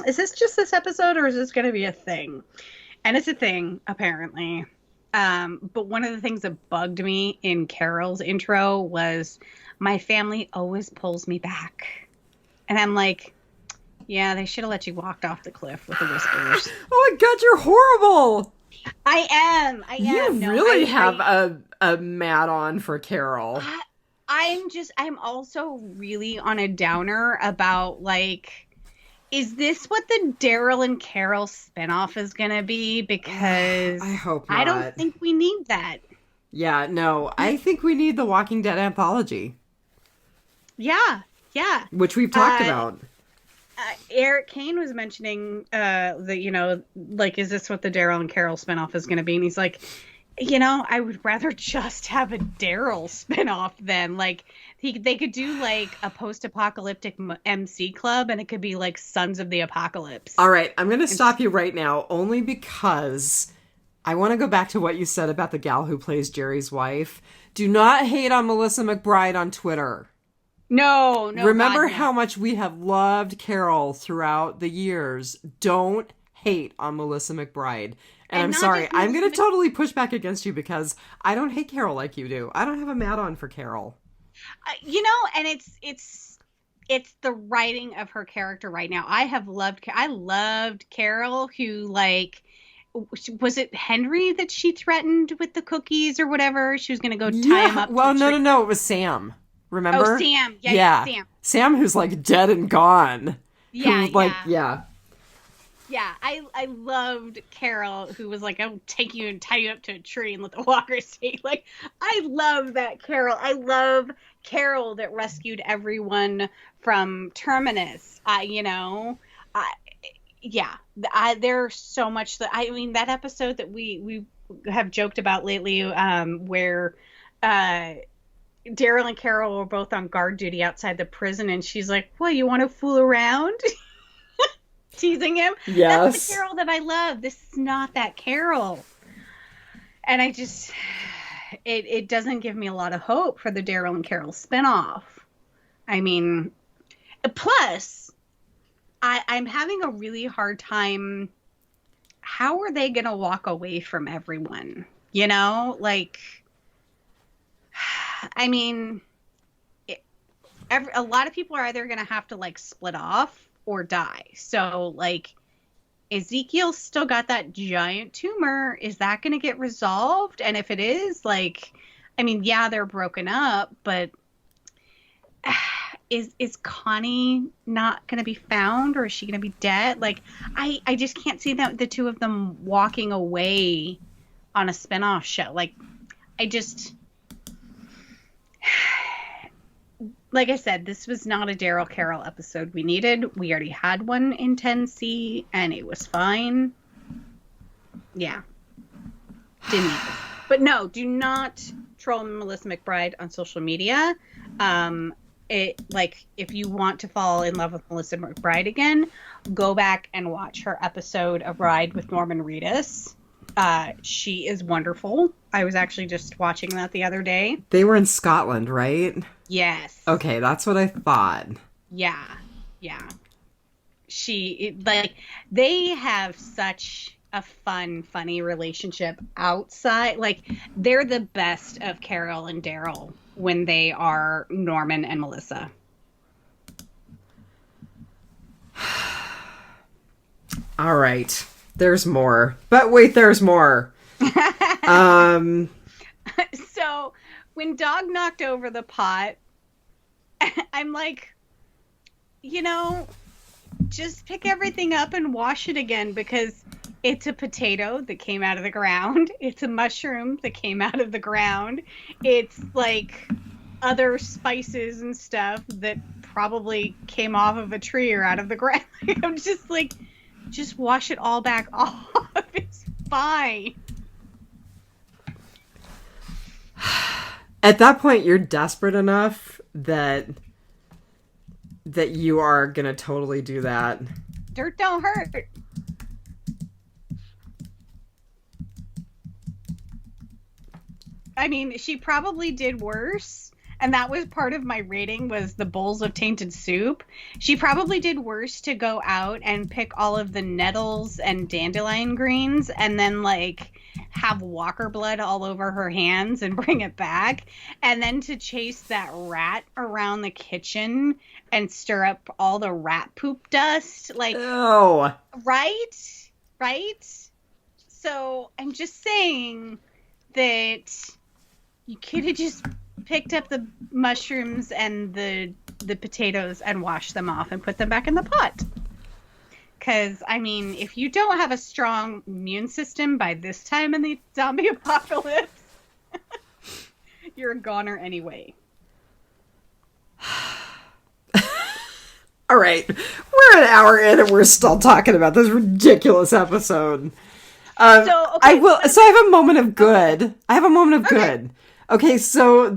is this just this episode, or is this going to be a thing? And it's a thing, apparently. But one of the things that bugged me in Carol's intro was, my family always pulls me back. And I'm like, yeah, they should have let you walk off the cliff with the whispers. Oh my God, you're horrible. I am. You really have a mad on for Carol. I'm also really on a downer about, like, is this what the Daryl and Carol spinoff is going to be? Because I hope not. I don't think we need that. Yeah, no, I think we need the Walking Dead anthology. Yeah. Which we've talked about. Eric Kane was mentioning that, like, is this what the Daryl and Carol spinoff is going to be? And he's like, I would rather just have a Daryl spinoff than, like, they could do, like, a post-apocalyptic MC club, and it could be, like, Sons of the Apocalypse. All right, I'm going to stop you right now, only because I want to go back to what you said about the gal who plays Jerry's wife. Do not hate on Melissa McBride on Twitter. No. Remember how much we have loved Carol throughout the years. Don't hate on Melissa McBride. And I'm sorry, I'm going to totally push back against you because I don't hate Carol like you do. I don't have a mad on for Carol. And it's the writing of her character right now. I loved Carol, who, like, was it Henry that she threatened with the cookies or whatever? She was going to go tie him up. Well, no, it was Sam. Remember? Oh, Sam. Yeah. Sam. Sam, who's, like, dead and gone. Yeah. Yeah, I loved Carol, who was like, "I'll take you and tie you up to a tree and let the walkers take." Like, I love that Carol. I love Carol that rescued everyone from Terminus. I yeah, there's so much that I mean that episode that we have joked about lately, where uh Daryl and Carol were both on guard duty outside the prison, and she's like, "Well, you want to fool around?" Teasing him. That's the Yes. Carol that I love. This is not that Carol. And I just, it doesn't give me a lot of hope for the Daryl and Carol spinoff. I mean, plus, I'm having a really hard time. How are they going to walk away from everyone? Like, I mean, a lot of people are either going to have to like split off or die. So, like, Ezekiel's still got that giant tumor. Is that going to get resolved? And if it is, like, I mean, yeah, they're broken up, but is Connie not going to be found, or is she going to be dead? Like, I just can't see the two of them walking away on a spinoff show. Like, I just, like I said, this was not a Daryl Carroll episode we needed. We already had one in 10C, and it was fine. Yeah. Didn't need it. But no, do not troll Melissa McBride on social media. If you want to fall in love with Melissa McBride again, go back and watch her episode of Ride with Norman Reedus. She is wonderful. I was actually just watching that the other day. They were in Scotland, right? Yes. Okay, that's what I thought. Yeah. They have such a funny relationship outside. Like, they're the best of Carol and Daryl when they are Norman and Melissa. All right. There's more. But wait, there's more. So when Dog knocked over the pot, I'm like, just pick everything up and wash it again, because it's a potato that came out of the ground. It's a mushroom that came out of the ground. It's like other spices and stuff that probably came off of a tree or out of the ground. I'm just like, just wash it all back off. It's fine. At that point, you're desperate enough that you are gonna totally do that. Dirt don't hurt. I mean, she probably did worse. And that was part of my rating, was the bowls of tainted soup. She probably did worse to go out and pick all of the nettles and dandelion greens and then, like, have walker blood all over her hands and bring it back. And then to chase that rat around the kitchen and stir up all the rat poop dust. Like, oh, right? So I'm just saying that you could have just picked up the mushrooms and the potatoes and washed them off and put them back in the pot. Because, I mean, if you don't have a strong immune system by this time in the zombie apocalypse, you're a goner anyway. All right. We're an hour in and we're still talking about this ridiculous episode. So I have a moment of good. I have a moment of good. Okay, so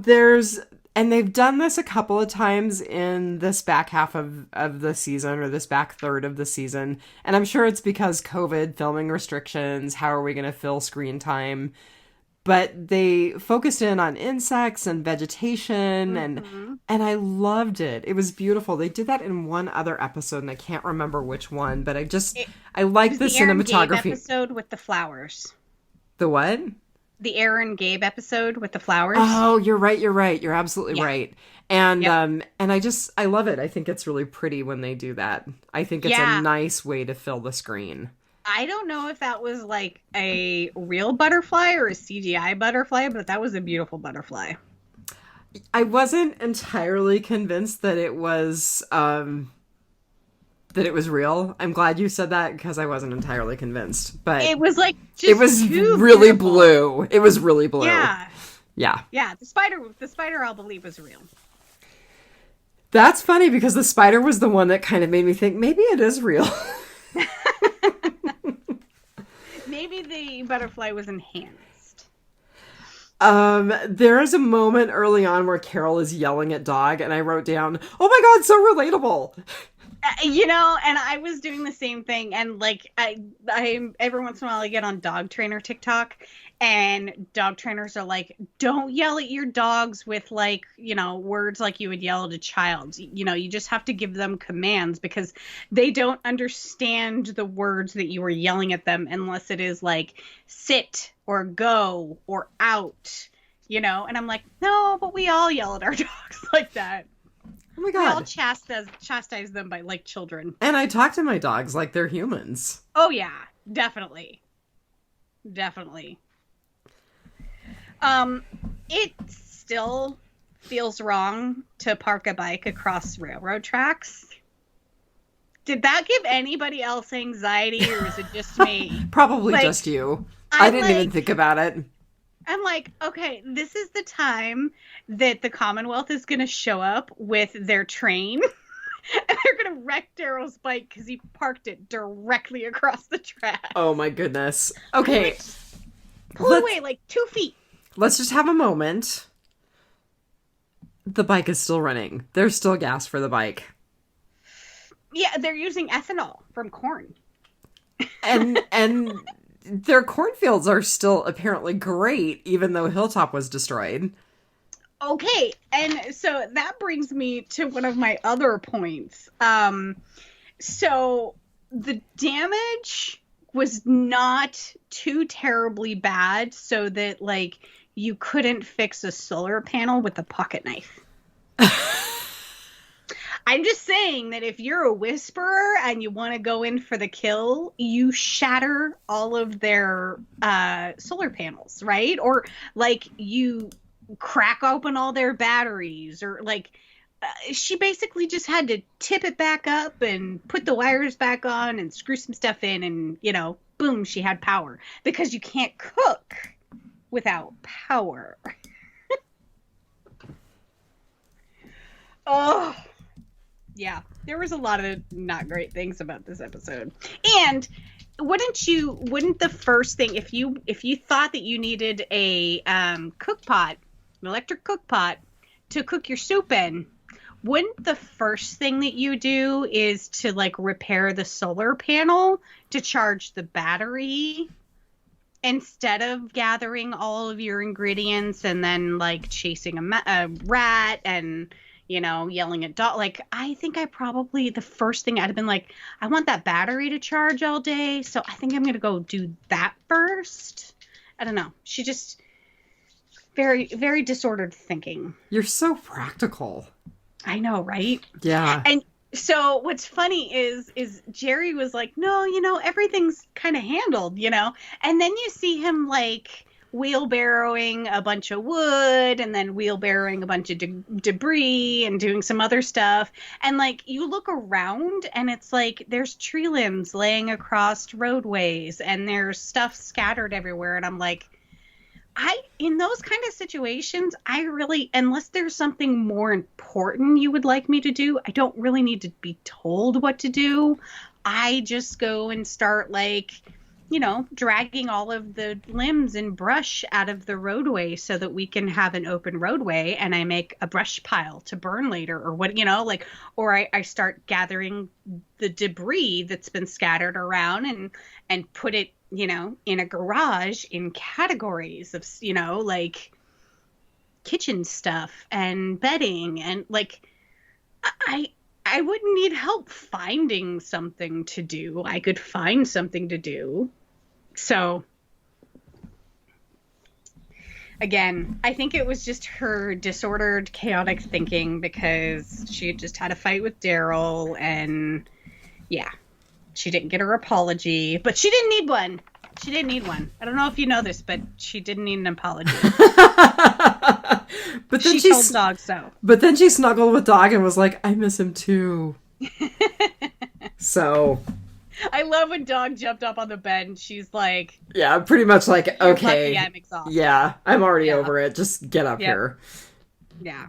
and they've done this a couple of times in this back half of the season, or this back third of the season. And I'm sure it's because COVID, filming restrictions, how are we going to fill screen time? But they focused in on insects and vegetation, and I loved it. It was beautiful. They did that in one other episode, and I can't remember which one, but I like the cinematography. Gabe episode with the flowers. The what? The Aaron Gabe episode with the flowers. Oh, you're right. You're absolutely right. And I love it. I think it's really pretty when they do that. I think it's a nice way to fill the screen. I don't know if that was like a real butterfly or a CGI butterfly, but that was a beautiful butterfly. I wasn't entirely convinced that it was That it was real? I'm glad you said that because I wasn't entirely convinced. But it was like just it was really beautiful. Blue. It was really blue. Yeah. Yeah. Yeah. The spider I'll believe was real. That's funny because the spider was the one that kind of made me think maybe it is real. Maybe the butterfly was enhanced. There is a moment early on where Carol is yelling at Dog, and I wrote down, "Oh my God, so relatable." And I was doing the same thing, and like I every once in a while I get on dog trainer TikTok, and dog trainers are like, don't yell at your dogs with like, words like you would yell at a child. You just have to give them commands because they don't understand the words that you are yelling at them unless it is like sit or go or out, and I'm like, no, but we all yell at our dogs like that. Oh my God. We all chastise them by like children. And I talk to my dogs like they're humans. Oh yeah, definitely. Definitely. It still feels wrong to park a bike across railroad tracks. Did that give anybody else anxiety, or is it just me? Probably just you. I didn't even think about it. I'm like, okay, this is the time that the Commonwealth is going to show up with their train. And they're going to wreck Daryl's bike because he parked it directly across the track. Oh my goodness. Okay. Pull away like 2 feet. Let's just have a moment. The bike is still running. There's still gas for the bike. Yeah, they're using ethanol from corn. And their cornfields are still apparently great, even though Hilltop was destroyed. Okay, and so that brings me to one of my other points. So the damage was not too terribly bad so that, like, you couldn't fix a solar panel with a pocket knife. I'm just saying that if you're a whisperer and you want to go in for the kill, you shatter all of their solar panels, right? Or, like, you crack open all their batteries, or, like, she basically just had to tip it back up and put the wires back on and screw some stuff in, and, boom, she had power. Because you can't cook without power. Oh, yeah. There was a lot of not great things about this episode. And wouldn't the first thing, if you thought that you needed a cook pot, an electric cook pot to cook your soup in, wouldn't the first thing that you do is to, like, repair the solar panel to charge the battery instead of gathering all of your ingredients and then, like, chasing a rat and, yelling at dog? Like, I think the first thing I'd have been like, I want that battery to charge all day, so I think I'm going to go do that first. I don't know. She just very, very disordered thinking. You're so practical. I know, right? Yeah. And so what's funny is Jerry was like, no, everything's kind of handled, and then you see him, like, wheelbarrowing a bunch of wood and then wheelbarrowing a bunch of debris and doing some other stuff. And, like, you look around and it's like there's tree limbs laying across roadways and there's stuff scattered everywhere. And I'm like, in those kind of situations, I really, unless there's something more important you would like me to do, I don't really need to be told what to do. I just go and start, like, dragging all of the limbs and brush out of the roadway so that we can have an open roadway, and I make a brush pile to burn later, or what, or I start gathering the debris that's been scattered around and put it, in a garage in categories of, like kitchen stuff and bedding, and, like, I wouldn't need help finding something to do. I could find something to do. So, again, I think it was just her disordered, chaotic thinking because she had just had a fight with Daryl, and, yeah, she didn't get her apology, but she didn't need one. She didn't need one. I don't know if you know this, but she didn't need an apology. But then she told Dog so. But then she snuggled with Dog and was like, I miss him too. So I love when Dog jumped up on the bed and she's like, yeah, pretty much like, "You're okay, lucky I'm exhausted." yeah, I'm already Yeah. over it. Just get up here. Yeah.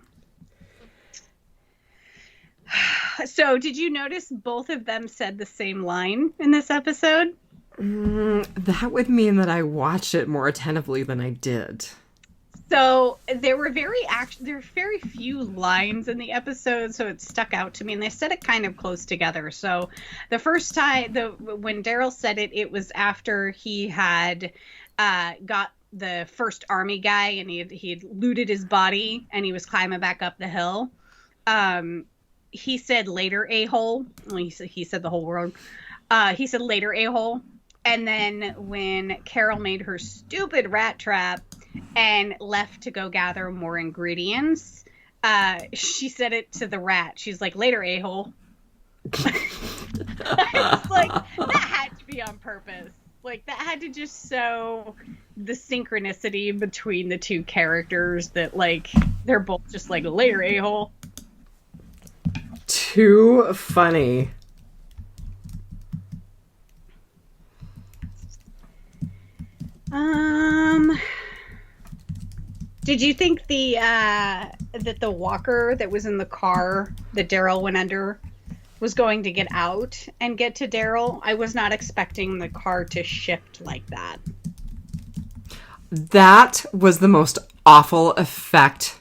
So, did you notice both of them said the same line in this episode? That would mean that I watched it more attentively than I did. So there were very few lines in the episode, so it stuck out to me, and they said it kind of close together. So the first time, when Daryl said it, it was after he had got the first army guy, and he had looted his body, and he was climbing back up the hill. He said later, a-hole. Well, he said the whole word. He said later, a-hole. And then when Carol made her stupid rat trap and left to go gather more ingredients, she said it to the rat. She's like, later, a-hole. I was like, that had to be on purpose. Like, that had to just show the synchronicity between the two characters that, like, they're both just like, later, a-hole. Too funny. Did you think that the walker that was in the car that Daryl went under was going to get out and get to Daryl? I was not expecting the car to shift like that. That was the most awful effect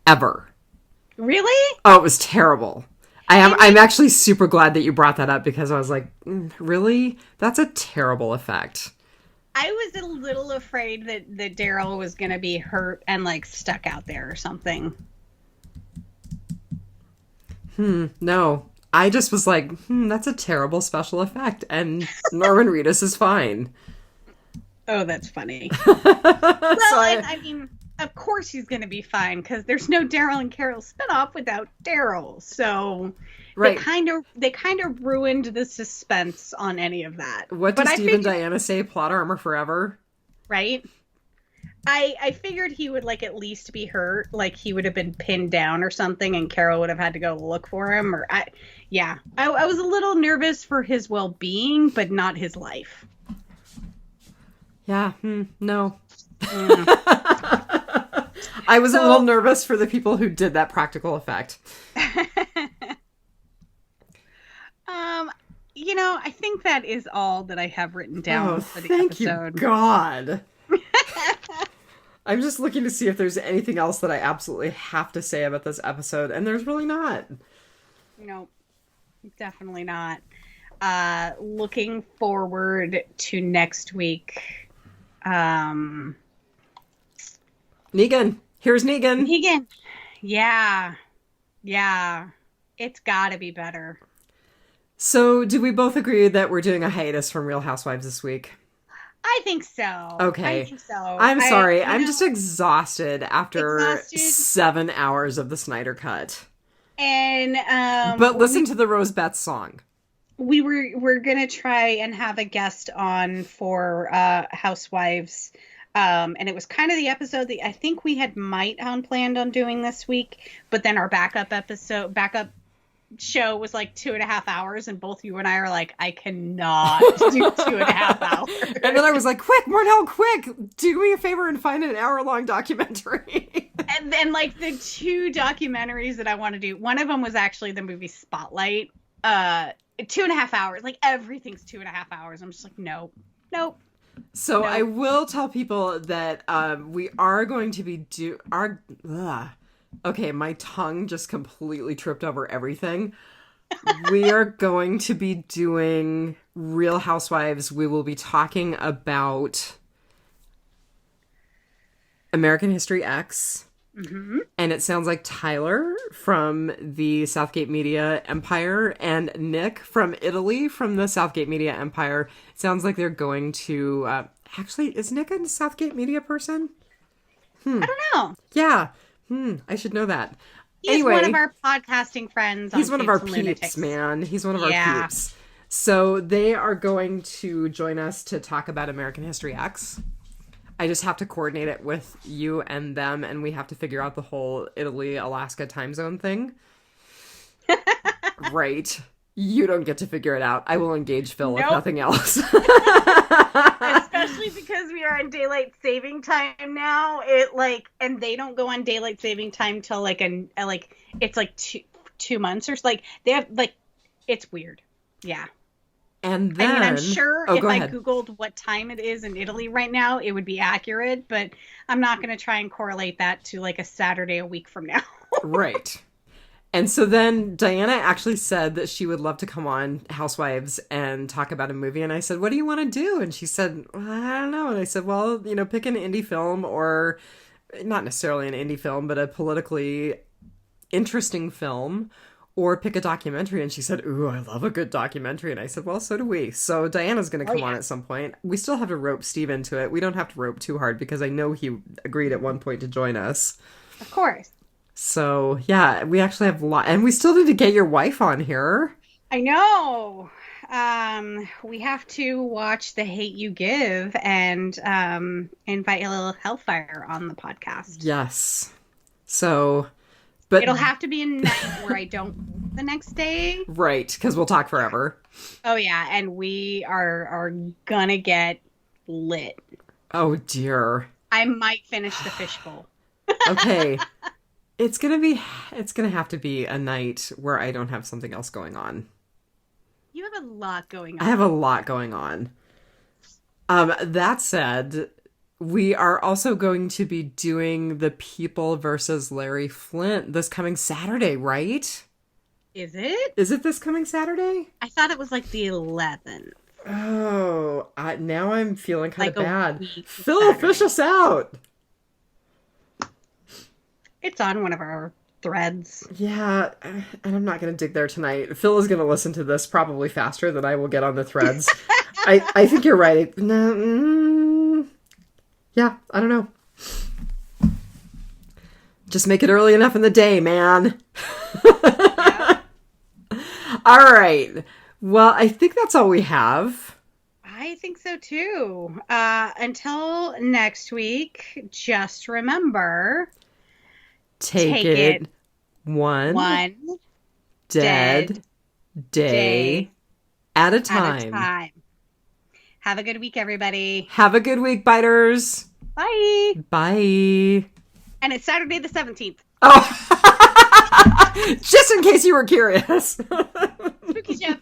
ever. Really? Oh, it was terrible. I'm actually super glad that you brought that up because I was like, really? That's a terrible effect. I was a little afraid that Daryl was going to be hurt and, like, stuck out there or something. No. I just was like, that's a terrible special effect, and Norman Reedus is fine. Oh, that's funny. I mean, of course he's going to be fine, because there's no Daryl and Carol spinoff without Daryl, so... Right. They kind of ruined the suspense on any of that. What did Steve and Diana say? Plot armor forever? Right? I figured he would, like, at least be hurt. Like, he would have been pinned down or something, and Carol would have had to go look for him. I was a little nervous for his well-being, but not his life. Yeah, no. I was a little nervous for the people who did that practical effect. I think that is all that I have written down for the episode. Thank you, God. I'm just looking to see if there's anything else that I absolutely have to say about this episode, and there's really not. No, definitely not. Looking forward to next week. Negan. Here's Negan. Negan. Yeah. It's gotta be better. So, do we both agree that we're doing a hiatus from Real Housewives this week? I think so. Okay. I think so. I'm sorry. I'm just exhausted after 7 hours of the Snyder Cut. And but listen to the Rose Betts song. We're gonna try and have a guest on for Housewives. And it was kind of the episode that I think we might planned on doing this week, but then our backup show was like 2.5 hours, and both you and I are like, I cannot do 2.5 hours. And then I was like, quick, Marnell, quick, do me a favor and find an hour-long documentary. And then, like, the two documentaries that I want to do, one of them was actually the movie Spotlight. 2.5 hours, like, everything's 2.5 hours. I'm just like, nope. So I will tell people that we are going to be okay, my tongue just completely tripped over everything. We are going to be doing Real Housewives. We will be talking about American History X. Mm-hmm. And it sounds like Tyler from the Southgate Media Empire and Nick from Italy from the Southgate Media Empire. It sounds like they're going to... actually, is Nick a Southgate Media person? I don't know. Yeah. I should know that. He's one of our podcasting friends. He's one of our peeps, man. He's one of our peeps. So they are going to join us to talk about American History X. I just have to coordinate it with you and them, and we have to figure out the whole Italy-Alaska time zone thing. Right. You don't get to figure it out. I will engage Phil if Nope. nothing else. Especially because we are on daylight saving time now. And they don't go on daylight saving time till it's like 2 months or like they have like it's weird. Yeah. And then I mean, I'm sure if I ahead. Googled what time it is in Italy right now, it would be accurate, but I'm not going to try and correlate that to like a Saturday a week from now. Right. And so then Diana actually said that she would love to come on Housewives and talk about a movie. And I said, what do you want to do? And she said, well, I don't know. And I said, well, pick an indie film, or not necessarily an indie film, but a politically interesting film, or pick a documentary. And she said, ooh, I love a good documentary. And I said, well, so do we. So Diana's going to come on at some point. We still have to rope Steve into it. We don't have to rope too hard because I know he agreed at one point to join us. Of course. So, yeah, we actually have a lot. And we still need to get your wife on here. I know. We have to watch The Hate U Give and invite a little Hellfire on the podcast. Yes. So, but it'll have to be a night where I don't work the next day. Right, because we'll talk forever. Oh, yeah, and we are gonna get lit. Oh, dear. I might finish the fishbowl. Okay. It's gonna have to be a night where I don't have something else going on. You have a lot going on. I have a lot going on. That said, we are also going to be doing The People versus Larry Flynt this coming Saturday, right? Is it? Is it this coming Saturday? I thought it was like the 11th. Oh, now I'm feeling kind of bad. Phil, Saturday. fish us out. It's on one of our threads. Yeah, and I'm not going to dig there tonight. Phil is going to listen to this probably faster than I will get on the threads. I think you're right. No, yeah, I don't know. Just make it early enough in the day, man. Yeah. All right. Well, I think that's all we have. I think so too. Until next week, just remember... Take it one dead day at a time. Have a good week, everybody. Have a good week, biters. Bye. Bye. And it's Saturday the 17th. Oh, just in case you were curious. Spooky Jeff.